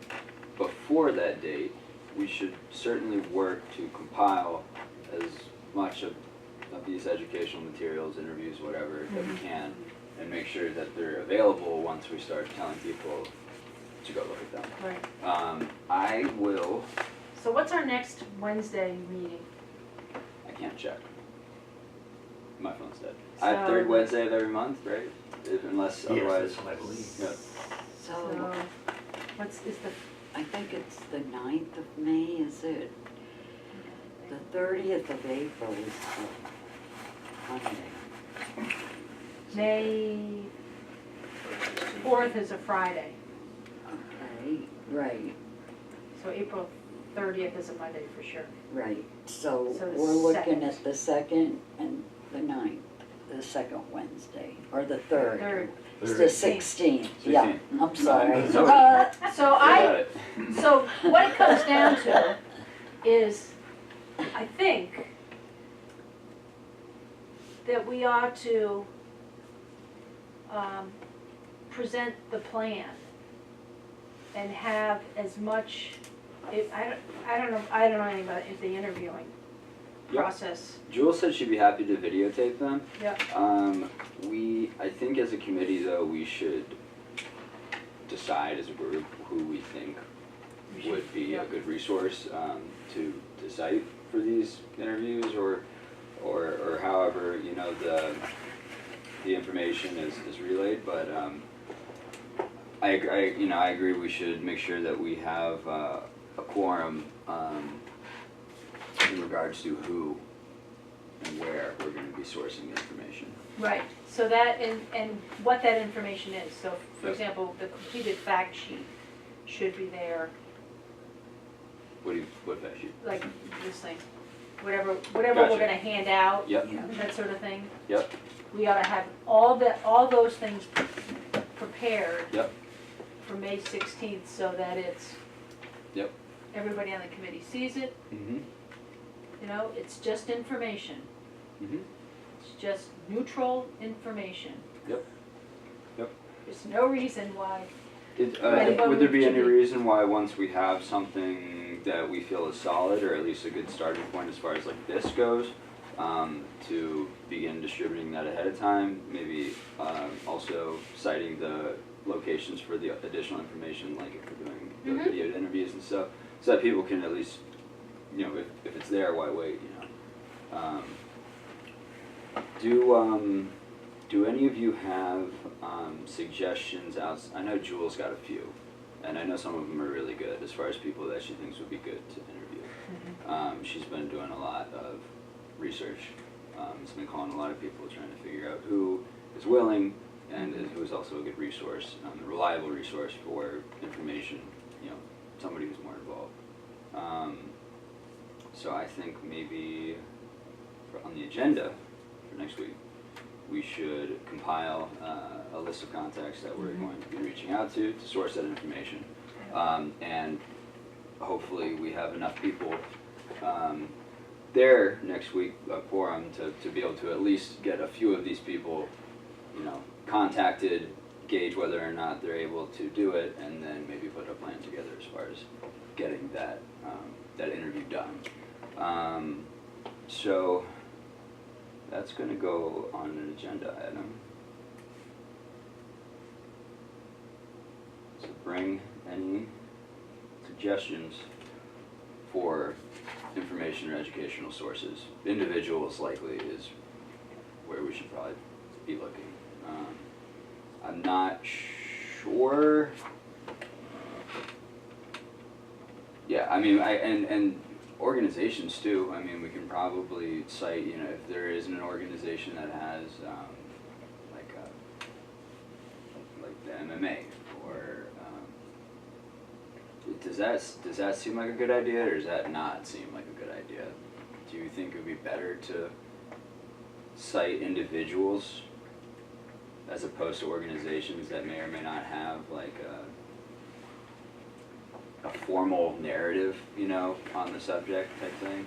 before that date, we should certainly work to compile as much of these educational materials, interviews, whatever, that we can, and make sure that they're available once we start telling people to go look at them. Right. I will, So what's our next Wednesday meeting? I can't check. My phone's dead. I have So third the- Wednesday of every month, right? Unless Yes, otherwise. that's what I believe. Yeah. So, So, what's, is the, I think it's the 9th of May, is it? The 30th of April is the Monday. May 4th is a Friday, Okay, right, so April 30th is a Monday for sure. right. So So the we're looking 2nd. at the 2nd and the 9th, the second Wednesday, or the 3rd. Third. It's the 16th, yeah, 16th. I'm sorry. No. So I got it. so what it comes down to is, I think, that we ought to present the plan and have as much, I don't know anything about the interviewing Yep. process. Jewel said she'd be happy to videotape them. Yep. I think as a committee though, we should decide as a group who we think would be a Yep. good resource to cite for these interviews, or however, you know, the information is relayed. But I agree we should make sure that we have a quorum in regards to who and where we're going to be sourcing the information. Right, so that, and what that information is, so for Yep. example, the completed fact sheet should be there, What fact sheet? like this thing, whatever we're Gotcha. gonna hand out, Yep, that sort of thing. yep, We ought to have all those things prepared yep, for May 16th, so that it's, yep. everybody on the committee sees it, Mm-hmm. you know, it's just information. Mm-hmm. It's just neutral information. Yep. Yep. There's no reason why, Would there be should any be- reason why once we have something that we feel is solid, or at least a good starting point as far as like this goes, to begin distributing that ahead of time? Maybe also citing the locations for the additional information, like if we're doing the Mhm. video interviews and stuff, so that people can at least, you know, if it's there, why wait, you know? Do any of you have suggestions out? I know Jewel's got a few, and I know some of them are really good as far as people that she thinks would be good to interview. She's been doing a lot of research. She's been calling a lot of people, trying to figure out who is willing and who is also a good resource, a reliable resource for information, you know, somebody who's more involved. So I think maybe on the agenda for next week, we should compile a list of contacts that we're going to be reaching out to source that information. And hopefully we have enough people there next week, a quorum, to be able to at least get a few of these people, you know, contacted, gauge whether or not they're able to do it, and then maybe put a plan together as far as getting that interview done. So that's going to go on an agenda item. So bring any suggestions for information or educational sources. Individuals likely is where we should probably be looking. I'm not sure I mean, and organizations too, I mean, we can probably cite, you know, if there isn't an organization that has, like the MMA, or, does that seem like a good idea, or does that not seem like a good idea? Do you think it would be better to cite individuals as opposed to organizations that may or may not have like a formal narrative, you know, on the subject type thing?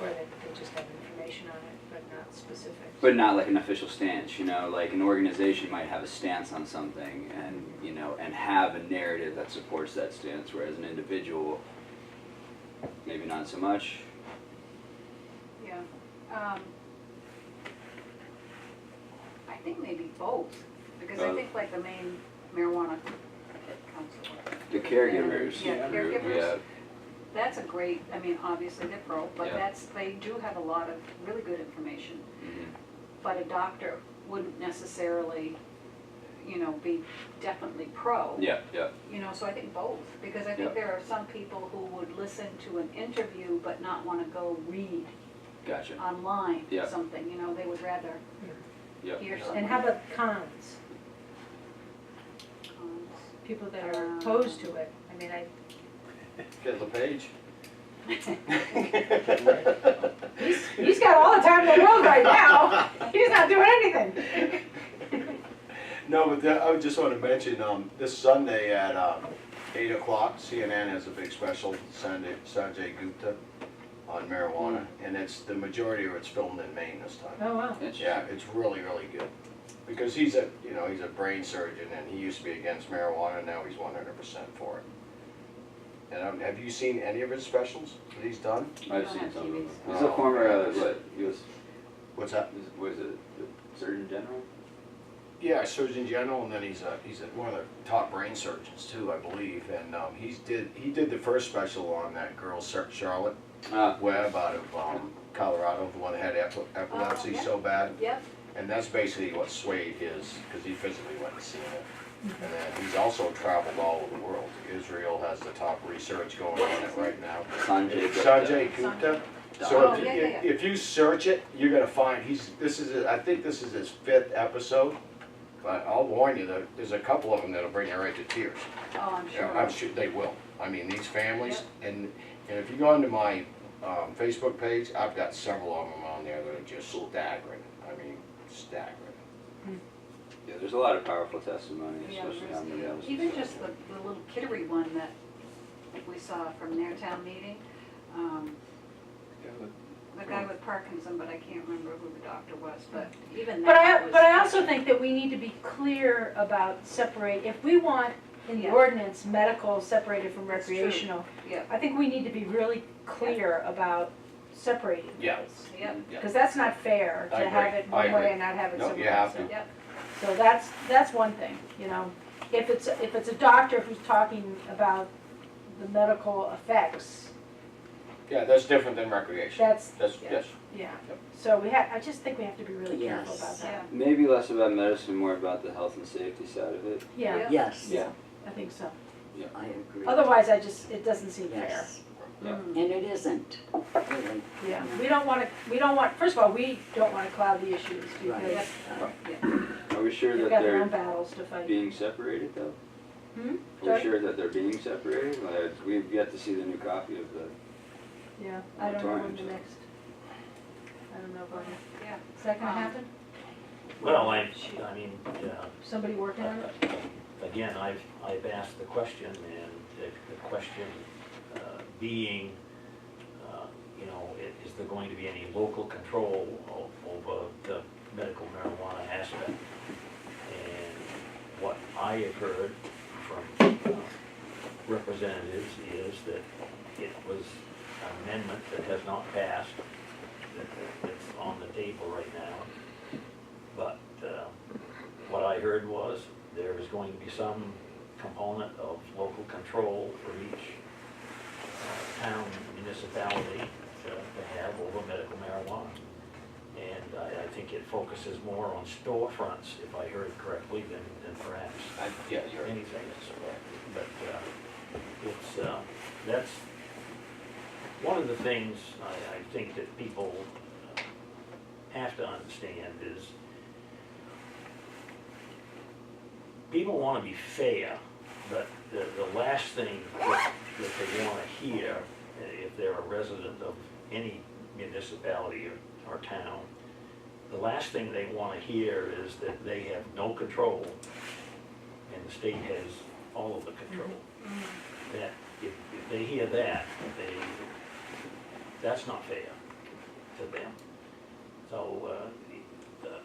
Or they just have information on it, but not specifics. But not like an official stance, you know, like an organization might have a stance on something and, you know, and have a narrative that supports that stance, whereas an individual, maybe not so much. Yeah. I think maybe both, because I Both. think like the main marijuana council. The caregivers. Yeah, group, caregivers. yeah. That's a great, I mean, obviously they're pro, but Yeah. they do have a lot of really good information. Mhm. But a doctor wouldn't necessarily, you know, be definitely pro. Yeah, yeah. You know, so I think both, because I think Yeah. there are some people who would listen to an interview but not want to go read Gotcha. online Yeah. something, you know, they would rather Yeah. hear something. And how about cons? People that are opposed to it? I mean, Get the page. he's got all the time in the world right now. He's not doing anything. No, but I just want to mention, this Sunday at 8 o'clock, CNN has a big special, Sanjay Gupta, on marijuana, and the majority of it's filmed in Maine this time. Oh, wow. Yeah, it's really, really good. Because he's a brain surgeon, and he used to be against marijuana, now he's 100% for it. And have you seen any of his specials that he's done? I've don't seen have some of them. TVs. He's a former, what, he was, What's that? was it the Surgeon General? Yeah, Surgeon General, and then he's one of the top brain surgeons too, I believe. And he did the first special on that girl, Charlotte Webb, out of Colorado, the one that had epilepsy yeah. so bad. Yep, And that's basically what swayed his, because he physically went and seen it. And then he's also traveled all over the world. Israel has the top research going on it right now. Sanjay Gupta. Sanjay Gupta. So Oh, if you, yeah, yeah, yeah. if you search it, you're gonna find I think this is his 5th episode. But I'll warn you, there's a couple of them that'll bring you right to tears. oh, I'm Yeah, sure. I'm sure they will. I mean, these families, and if you go onto my Facebook page, I've got several of them on there that are just staggering. I mean, staggering. Yeah, there's a lot of powerful testimony, Yeah, especially on the there's- even just the little Kittery one that we saw from their town meeting. The guy with Parkinson, but I can't remember who the doctor was, but even that was. But I also think that we need to be clear about if we want in the Yeah. ordinance, medical separated from That's true. recreational, Yeah, I think we need to be really clear about separating Yeah. those. yep, Because that's not fair I to have agree. it I one way agree. and not have it No, somewhere you else. have to. yep. So that's one thing, you know. If it's a doctor who's talking about the medical effects, Yeah, that's different than recreation. that's, That's, yeah. yes. yeah. Yep. So I just think we have to be really careful Yes. about that. Maybe less about medicine, more about the health and safety side of it. Yeah, Yeah. Yes, Yeah. I think so. I agree. Otherwise, it doesn't seem fair. Yes, Yeah. Mm. and it isn't, really. Yeah, we don't want, first of all, we don't want to cloud the issues Right. because Are we sure you've that got your own they're battles to fight. being separated though? Hmm? Are we Sorry? sure that they're being separated? We've yet to see the new copy of the, Yeah, I don't know when Moratorium, the so. next, I don't know when. Yeah. Is that gonna happen? Well, I mean, Somebody working on it? again, I've asked the question, and the question being, you know, is there going to be any local control over the medical marijuana aspect? And what I have heard from representatives is that it was an amendment that has not passed, that's on the table right now. But what I heard was there is going to be some component of local control for each town municipality to have over medical marijuana. And I think it focuses more on storefronts, if I heard correctly, than perhaps Yeah, you're. anything else. But it's, one of the things I think that people have to understand is people want to be fair, but the last thing that they want to hear, if they're a resident of any municipality or town, the last thing they want to hear is that they have no control and the state has all of the control. That if they hear that, that's not fair to them. So,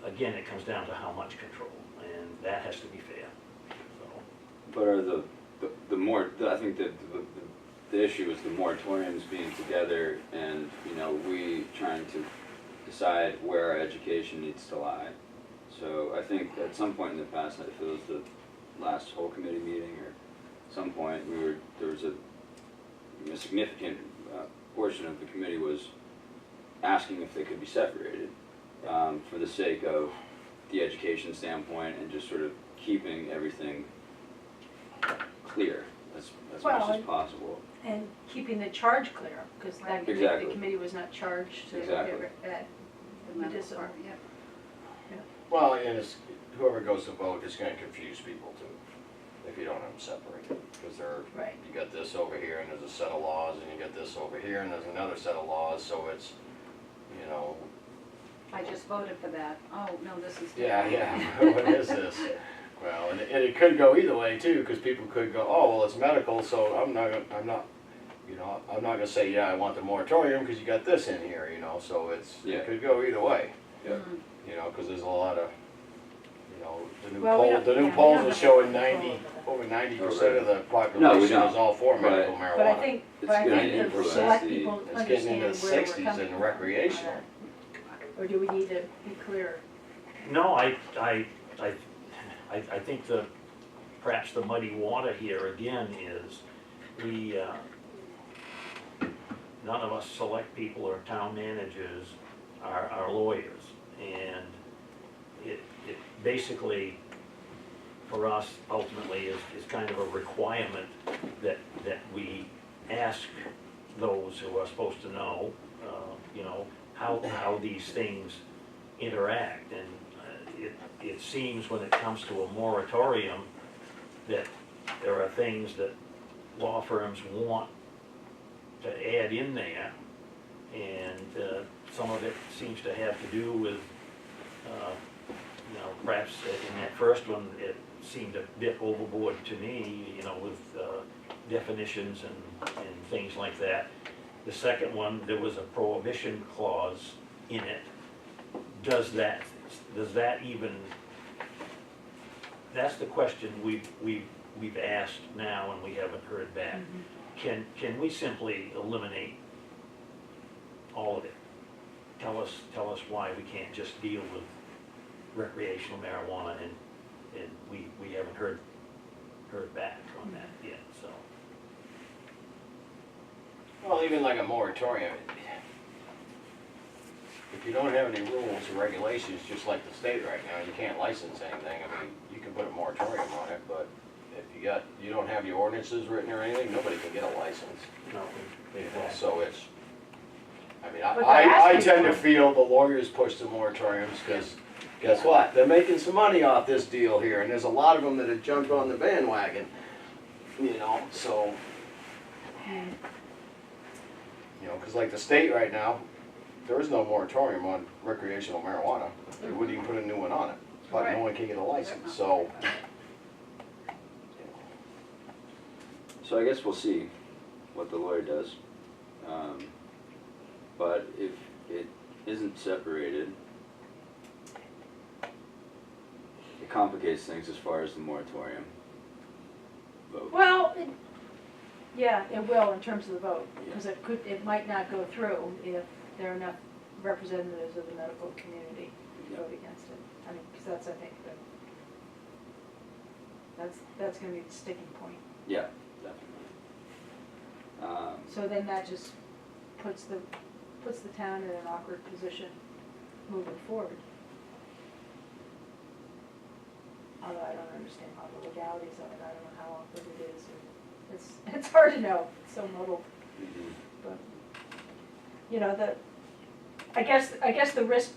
again, it comes down to how much control, and that has to be fair, so. But are the more, I think that the issue is the moratoriums being together and, you know, we trying to decide where our education needs to lie. So I think at some point in the past, if it was the last whole committee meeting or some point, there was a significant portion of the committee was asking if they could be separated for the sake of the education standpoint and just sort of keeping everything clear as much as possible. And keeping the charge clear, because that Exactly. the committee was not charged to look Exactly. at The medical medicinal. part, yeah. Well, and it's, whoever goes to vote is gonna confuse people too, if you don't have them separated. Because Right. you got this over here and there's a set of laws, and you got this over here and there's another set of laws, so it's, you know, I just voted for that. Oh, no, this is. yeah, what is this? Well, and it could go either way too, because people could go, oh, well, it's medical, so I'm not, you know, I'm not gonna say, yeah, I want the moratorium, because you got this in here, you know, so it could go either way. Yeah. You know, because there's a lot of, you know, the new Well, we poll, don't- the new yeah, we polls don't are have showing control 90, over that. over 90% Oh, of the No, we population don't. is all for But- medical marijuana. But I think It's gonna the influence select the- people It's getting understand into where the we're 60s coming and from on recreational. that. Or do we need to be clear? No, I think perhaps the muddy water here again is none of us select people or town managers are lawyers. And it basically, for us, ultimately, is kind of a requirement that we ask those who are supposed to know, you know, how these things interact. And it seems when it comes to a moratorium that there are things that law firms want to add in there, and some of it seems to have to do with, you know, perhaps in that first one, it seemed a bit overboard to me, you know, with definitions and things like that. The second one, there was a prohibition clause in it. Does that even, that's the question we've asked now and we haven't heard back. Can we simply eliminate all of it? Tell us why we can't just deal with recreational marijuana, and we haven't heard back on that yet, so. Well, even like a moratorium, if you don't have any rules or regulations, just like the state right now, you can't license anything. I mean, you can put a moratorium on it, but if you don't have your ordinances written or anything, nobody can get a license. No, You know, so it's, I mean, But they're I asking tend to for it. feel the lawyers push the moratoriums, because guess what? They're making some money off this deal here, and there's a lot of them that have jumped on the bandwagon, you know, so. You know, because like the state right now, there is no moratorium on recreational marijuana. They wouldn't even put a new one on it, but no one can get a license, so. So I guess we'll see what the lawyer does. But if it isn't separated, it complicates things as far as the moratorium vote. Well, yeah, it will in terms of the vote, because it might not go through if there are enough representatives of the medical community to vote against it. I mean, because that's, I think, that's gonna be the sticking point. Yeah, definitely. So then that just puts the town in an awkward position moving forward. Although I don't understand all the legalities of it, I don't know how awkward it is, or it's hard to know, it's so muddled, Mhm. but. you know, I guess the risk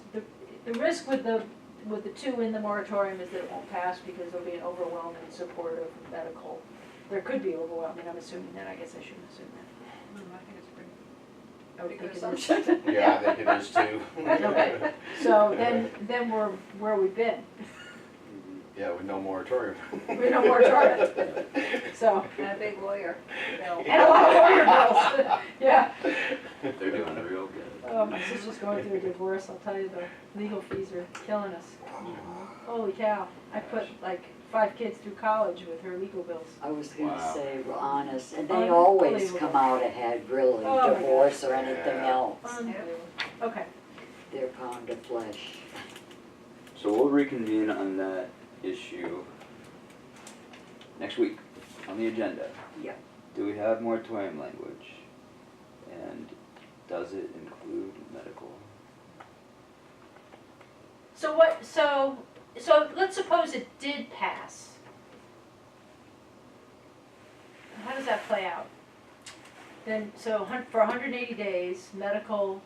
with the two in the moratorium is that it won't pass because there'll be an overwhelming support of medical. There could be overwhelming, I'm assuming that, I guess I shouldn't assume that. I think it's pretty. I would Pretty think good it is. Yeah, I think it is too. Okay, so then we're where we've been, Yeah, with no moratorium. we're no moratorium, so, And a big lawyer, Bill. and a lot of lawyer bills, yeah. They're doing it real good. Oh, my sister's going through a divorce, I'll tell you, the legal fees are killing us. Holy cow, I put like 5 kids through college with her legal bills. I was gonna Wow. say, honest, and they always Unbelievable. come out ahead, really, Oh my divorce or anything Yeah. else. Unbelievable. Okay, They're pound of flesh. So we'll reconvene on that issue next week on the agenda. Yep. Do we have moratorium language? And does it include medical? so let's suppose it did pass. How does that play out? Then, so for 180 days, medical,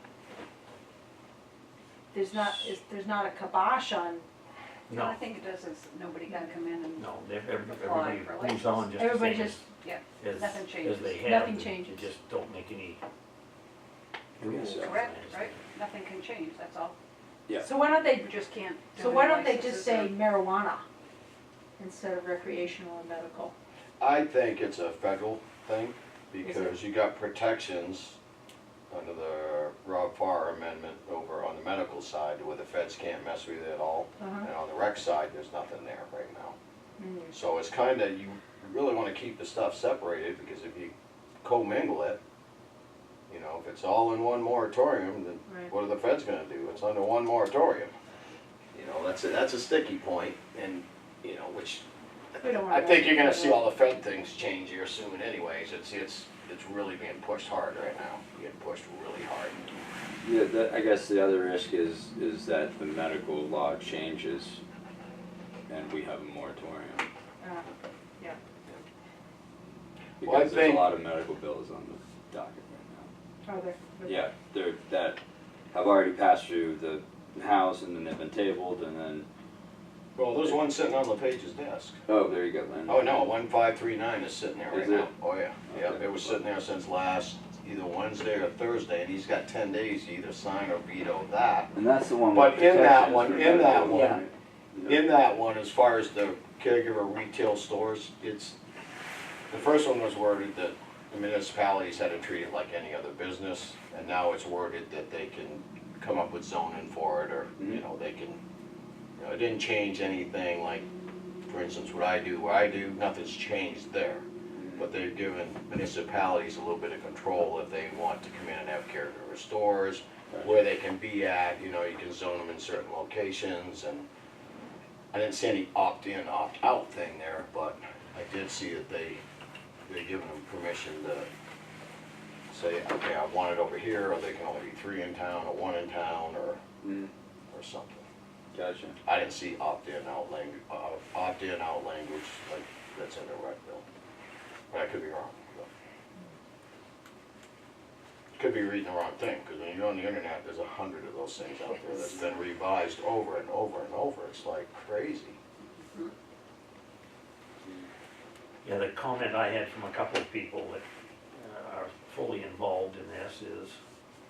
there's not a kibosh on, All I No, think it does is nobody gotta come in and, no, Apply everybody for moves on just the everybody same just, yeah, as, nothing as changes. they have. Nothing and changes. You just don't make any Yes, rules. sir. Correct, right? Nothing can change, that's all. Yeah. so why don't they, You just can't do so why any don't they just licenses say or- marijuana instead of recreational and medical? I think it's a federal thing, because you got protections under the Rob Farr amendment over on the medical side, where the feds can't mess with it at all. Uh-huh. And on the rec side, there's nothing there right now. Mm. So it's kinda, you really wanna keep the stuff separated, because if you commingle it, you know, if it's all in one moratorium, then Right. what are the feds gonna do? It's under one moratorium. You know, that's a sticky point, and, you know, which, We don't want I think that. you're gonna see all the Fed things change here soon anyways. It's really being pushed hard right now, getting pushed really hard. Yeah, I guess the other risk is that the medical law changes and we have a moratorium. Yeah, Well, I Because there's a think- lot of medical bills on the docket right are there? now. Yeah, that have already passed through the House and then they've been tabled and then, Well, there's one sitting on LePage's desk. oh, there you go, Lynn. Oh, no, 1539 is sitting there right Is now. it? Oh, yeah. Yep, Okay. it was sitting there since last, either Wednesday or Thursday, and he's got 10 days to either sign or veto that. And that's the one with But in that protections one- for in that medical, one- right? In that one, as far as the caregiver retail stores, the first one was worded that the municipalities had to treat it like any other business, and now it's worded that they can come up with zoning for it, or, you know, they can, you know, it didn't change anything, like, for instance, where I do, nothing's changed there. But they've given municipalities a little bit of control if they want to come in and have caregiver stores, where they can be at, you know, you can zone them in certain locations, and I didn't see any opt-in, opt-out thing there, but I did see that they're giving them permission to say, okay, I want it over here, or they can only be 3 in town, or 1 in town, or something. Gotcha. I didn't see opt-in, out language like that's in the rec bill, but I could be wrong. But could be reading the wrong thing, because when you're on the internet, there's 100 of those things out there that's been revised over and over and over. It's like crazy. Yeah, the comment I had from a couple of people that are fully involved in this is,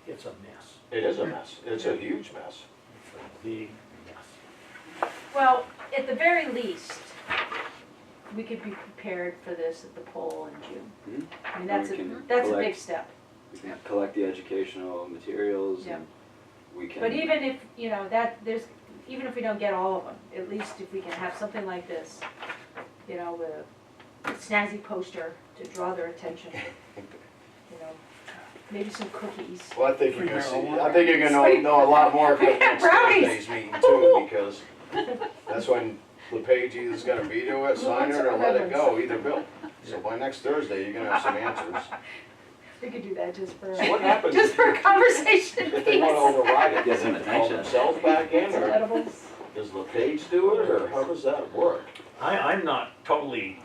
it's a mess. It is a mess. It's a huge mess. It's a big mess. Well, at the very least, we could be prepared for this at the poll in June. Mhm. I mean, that's We a can big collect- step. We can collect the educational materials Yeah. and we can. But even if, you know, even if we don't get all of them, at least if we can have something like this, you know, with a snazzy poster to draw their attention, you know, maybe some cookies. Well, I think you're gonna see. Marijuana. I think you're gonna know a lot more for the next Brownies. Thursday's meeting too, because that's when LePage either's gonna veto it, sign it, or let it go. Either Bill. So by next Thursday, you're gonna have some answers. We could do that just for, So what happens just for conversation if they wanna piece. override it? Get Do some they call attention. themselves back in, Some or edibles. does LePage do it, or how does that work? I'm not totally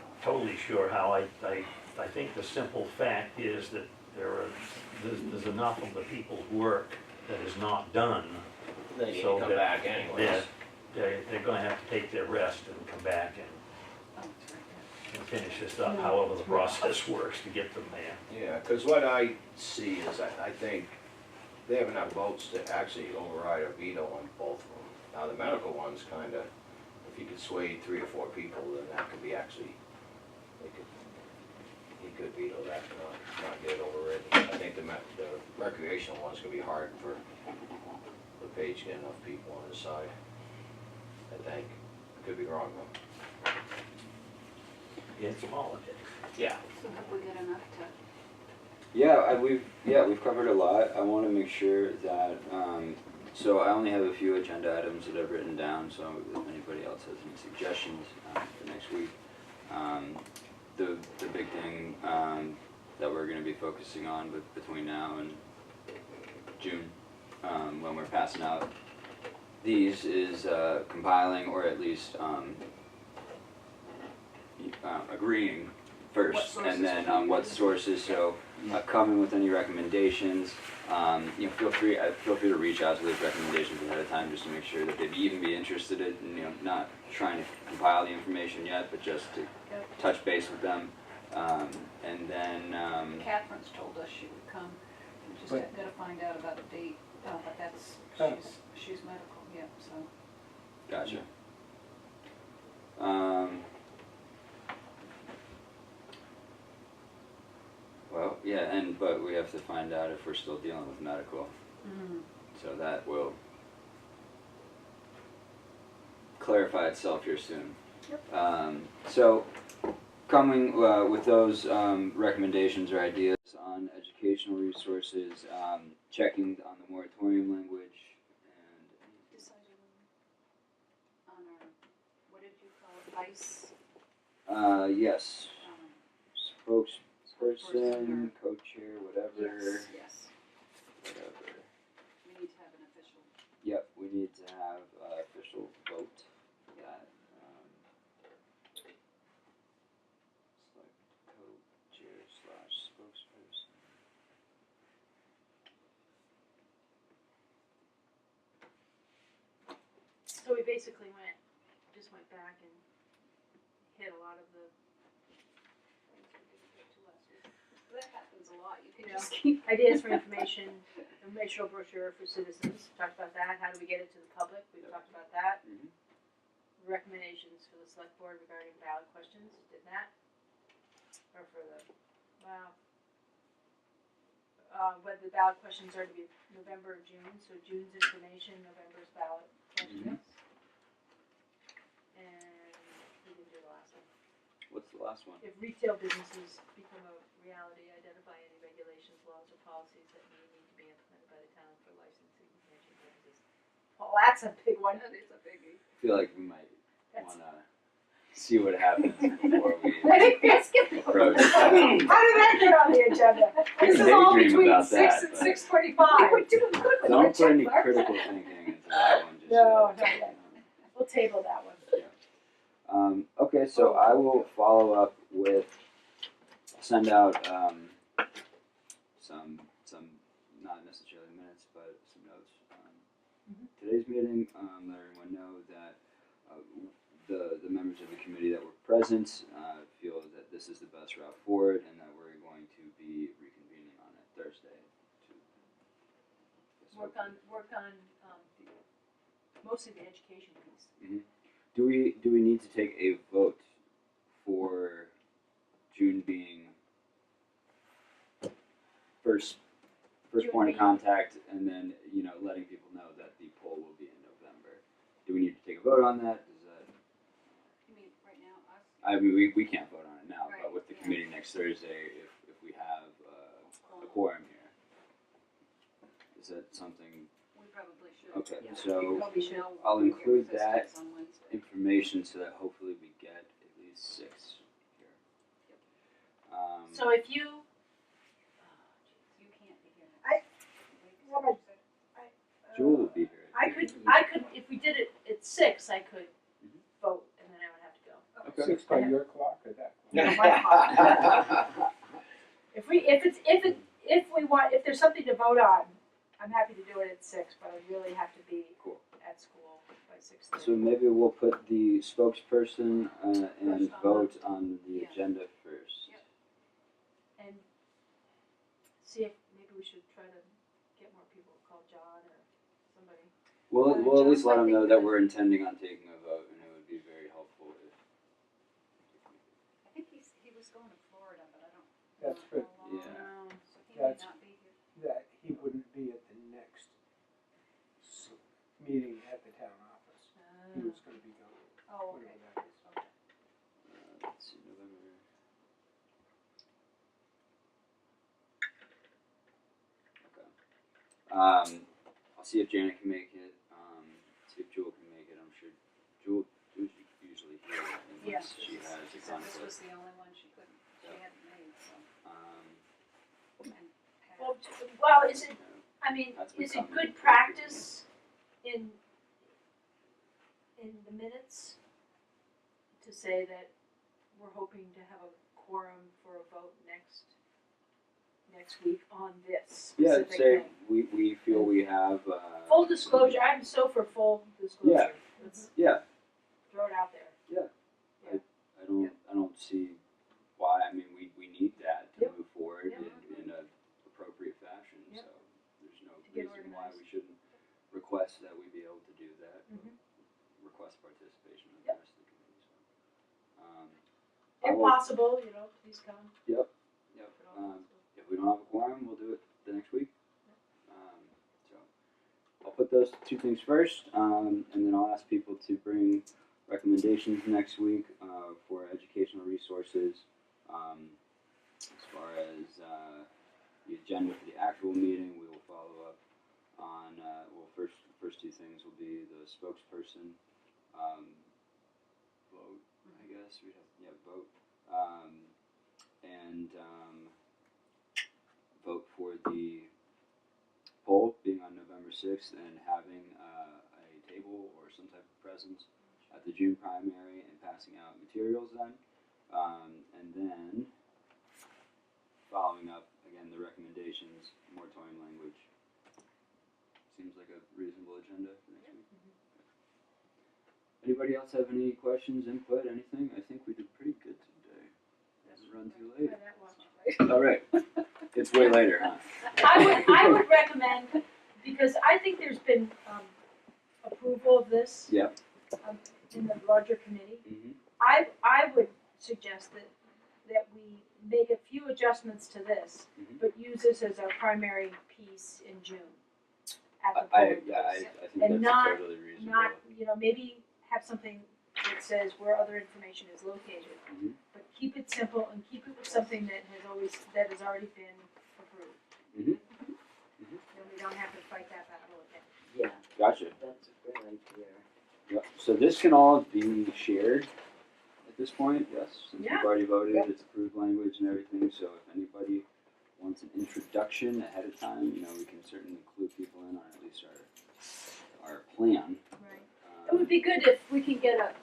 sure how. I think the simple fact is that there are there's enough of the people's work that is not done. Then you So can come that- back anyways. They're gonna have to take their rest and come back Oh, it's right there. and finish this up, however the process works to get them there. Yeah, because what I see is, I think they have enough votes to actually override or veto on both of them. Now, the medical one's kinda, if you could sway 3 or 4 people, then that could be actually, he could veto that, not get it overridden. I think the recreational one's gonna be hard for LePage to get enough people on his side. I think, could be wrong though. It's politics. Yeah. So have we got enough to, We've covered a lot. I want to make sure that, so I only have a few agenda items that I've written down, so if anybody else has any suggestions for next week. The big thing that we're going to be focusing on between now and June, when we're passing out these, is compiling, or at least agreeing first, What and then sources? on what sources. So come in with any recommendations. Feel free to reach out to those recommendations ahead of time, just to make sure that they'd even be interested in, not trying to compile the information yet, but just to touch base with them. And then Catherine's told us she would come, we just But- gotta find out about a date, but that's, she's medical, yeah, so. gotcha. Well, yeah, but we have to find out if we're still dealing with medical. So that will clarify itself here soon. So coming with those recommendations or ideas on educational resources, checking on the moratorium language, and Decided on our, what did you call it, ICE? yes, Person spokesperson, co-chair, whatever. Yes, Whatever. we need to have an official. Yep, we need to have an official vote for that. Select co-chair / spokesperson. So we basically just went back and hit a lot of the things we didn't get to last week. That happens a lot, you can Yeah. just keep. Ideas for informational brochure for citizens, talked about that, how do we get it to the public, we've talked about that. Mhm. Recommendations for the select board regarding ballot questions, did that? Or for the, whether the ballot questions are to be November or June, so June's information, November's ballot questions. And we didn't do the last one. What's the last one? If retail businesses become a reality, identify any regulations, laws, or policies that may need to be implemented by the town for licensing and managing purposes. Well, that's a big one. That is a biggie. I feel like we might That's- want to see what happens before we I think that's good. approach. How did that get on the agenda? We This can is all daydream between about 6 that, and but- 6:45. We're doing good with our Don't put any check marks. critical thinking into that one just No, yet. not yet. We'll table that one. Okay, so I will follow up with, send out some not necessarily minutes, but some notes. Today's meeting, let everyone know that the members of the committee that were present feel that this is the best route forward, and that we're going to be reconvening on it Thursday to Work on mostly the education piece. Do we need to take a vote for June being first June point of being- contact, and then letting people know that the poll will be in November? Do we need to take a vote on that? Does that? You mean right now, us? I mean, we can't vote on it now, Right, but with the yeah. committee next Thursday, if we have a quorum here, is that something? We probably should. Okay, Yeah. so Probably should. I'll include that Resistance on Wednesday. information so that hopefully we get at least 6 here. So if you, You can't be here. I- What what Jewel will be here. I could, if we did it at 6, I could vote, and then I would have to go. Okay. 6 by your clock or that clock? If if there's something to vote on, I'm happy to do it at 6, but I really have to be Cool. at school by 6:30. So maybe we'll put the spokesperson and First on vote on the yeah. agenda first. Yep. And see if maybe we should try to get more people, call John or somebody. We'll at least John let them might know think that that- we're intending on taking a vote, and it would be very helpful if. I think he was going to Florida, but I don't That's know good. how long. Yeah. So he may That's- not be here. That he wouldn't be at the next meeting at the town office. He was gonna be gone, Oh, okay. whatever that is. Okay. Let's see, November. Okay. I'll see if Janet can make it. See if Jewel can make it. I'm sure Jewel's usually here unless she She has a said this was conflict. the only one she couldn't, she Yep. hadn't made, so. And Pat- Well, is it, I mean, That's been is it something good pretty practice in the minutes to say that we're hoping to have a quorum for a vote next week on this Yeah, specific say thing? we feel we have. Full disclosure, I'm so for full disclosure. Let's Yeah, throw it out there. I don't see why. I mean, we need that to Yep. move forward Yep. in a appropriate fashion. Yep. So there's no To get reason why organized. we shouldn't request that we be able to do that. Mhm. Request participation of Yep. the rest of the committee. So, I If will- possible, please come. Yep. If at all possible. If we don't have a quorum, we'll do it the next week. So I'll put those two things first, and then I'll ask people to bring recommendations next week for educational resources. As far as the agenda for the actual meeting, we will follow up on. First two things will be the spokesperson vote. I guess we'd have vote. And vote for the poll being on November 6th and having a table or some type of presence at the June primary and passing out materials then. And then following up, again, the recommendations, moratorium language. Seems like a reasonable agenda for next week. Anybody else have any questions, input, anything? I think we did pretty good today. Hasn't run too late. Try that watch. All right. It's way later, huh? I would recommend, because I think there's been approval of this Yep. in the larger committee. Mm-hmm. I would suggest that we make a few adjustments to this, Mhm. but use this as our primary piece in June at the I polling think And that's not- totally reasonable. Not, maybe have something that says where other information is located. Mhm. But keep it simple and keep it with something that has already been approved. Mhm. Then we don't have to fight that battle again. Yeah, Gotcha. that's a good idea. Yep. So this can all be shared at this point, yes? Since Yeah. we've already voted, Yep. it's approved language and everything, so if anybody wants an introduction ahead of time, we can certainly clue people in on at least our plan. Right. It would be good if we can get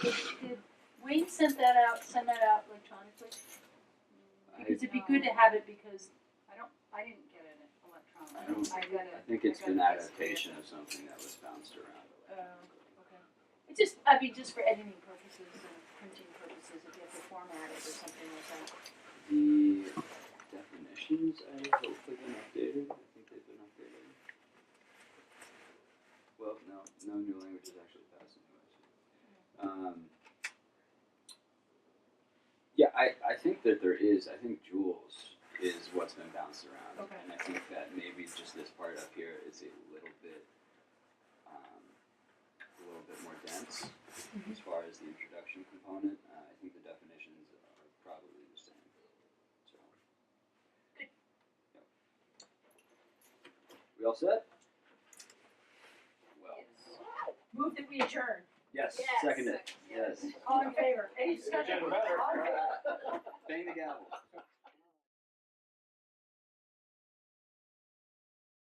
did Wayne send that out electronically? Because it'd be good to have it because, I didn't get it electronically. I don't- I got it. I think it's I got an it adaptation of something that was bounced around. okay. It's just for editing purposes and printing purposes, if you have to format it or something like that. The definitions, I hope have been updated. I think they've been updated. Well, no new language is actually passed anyways. Yeah, I think that there is. I think Jules is what's been bounced around, Okay. and I think that maybe just this part up here is a little bit more dense as far as the introduction component. I think the definitions are probably the same. So. Good. Yep. We all set? Well. Move that we adjourn. Yes. Yes. Second it. Yes. All in favor? Any discussion? Agenda better. All in favor? Bang the gavel.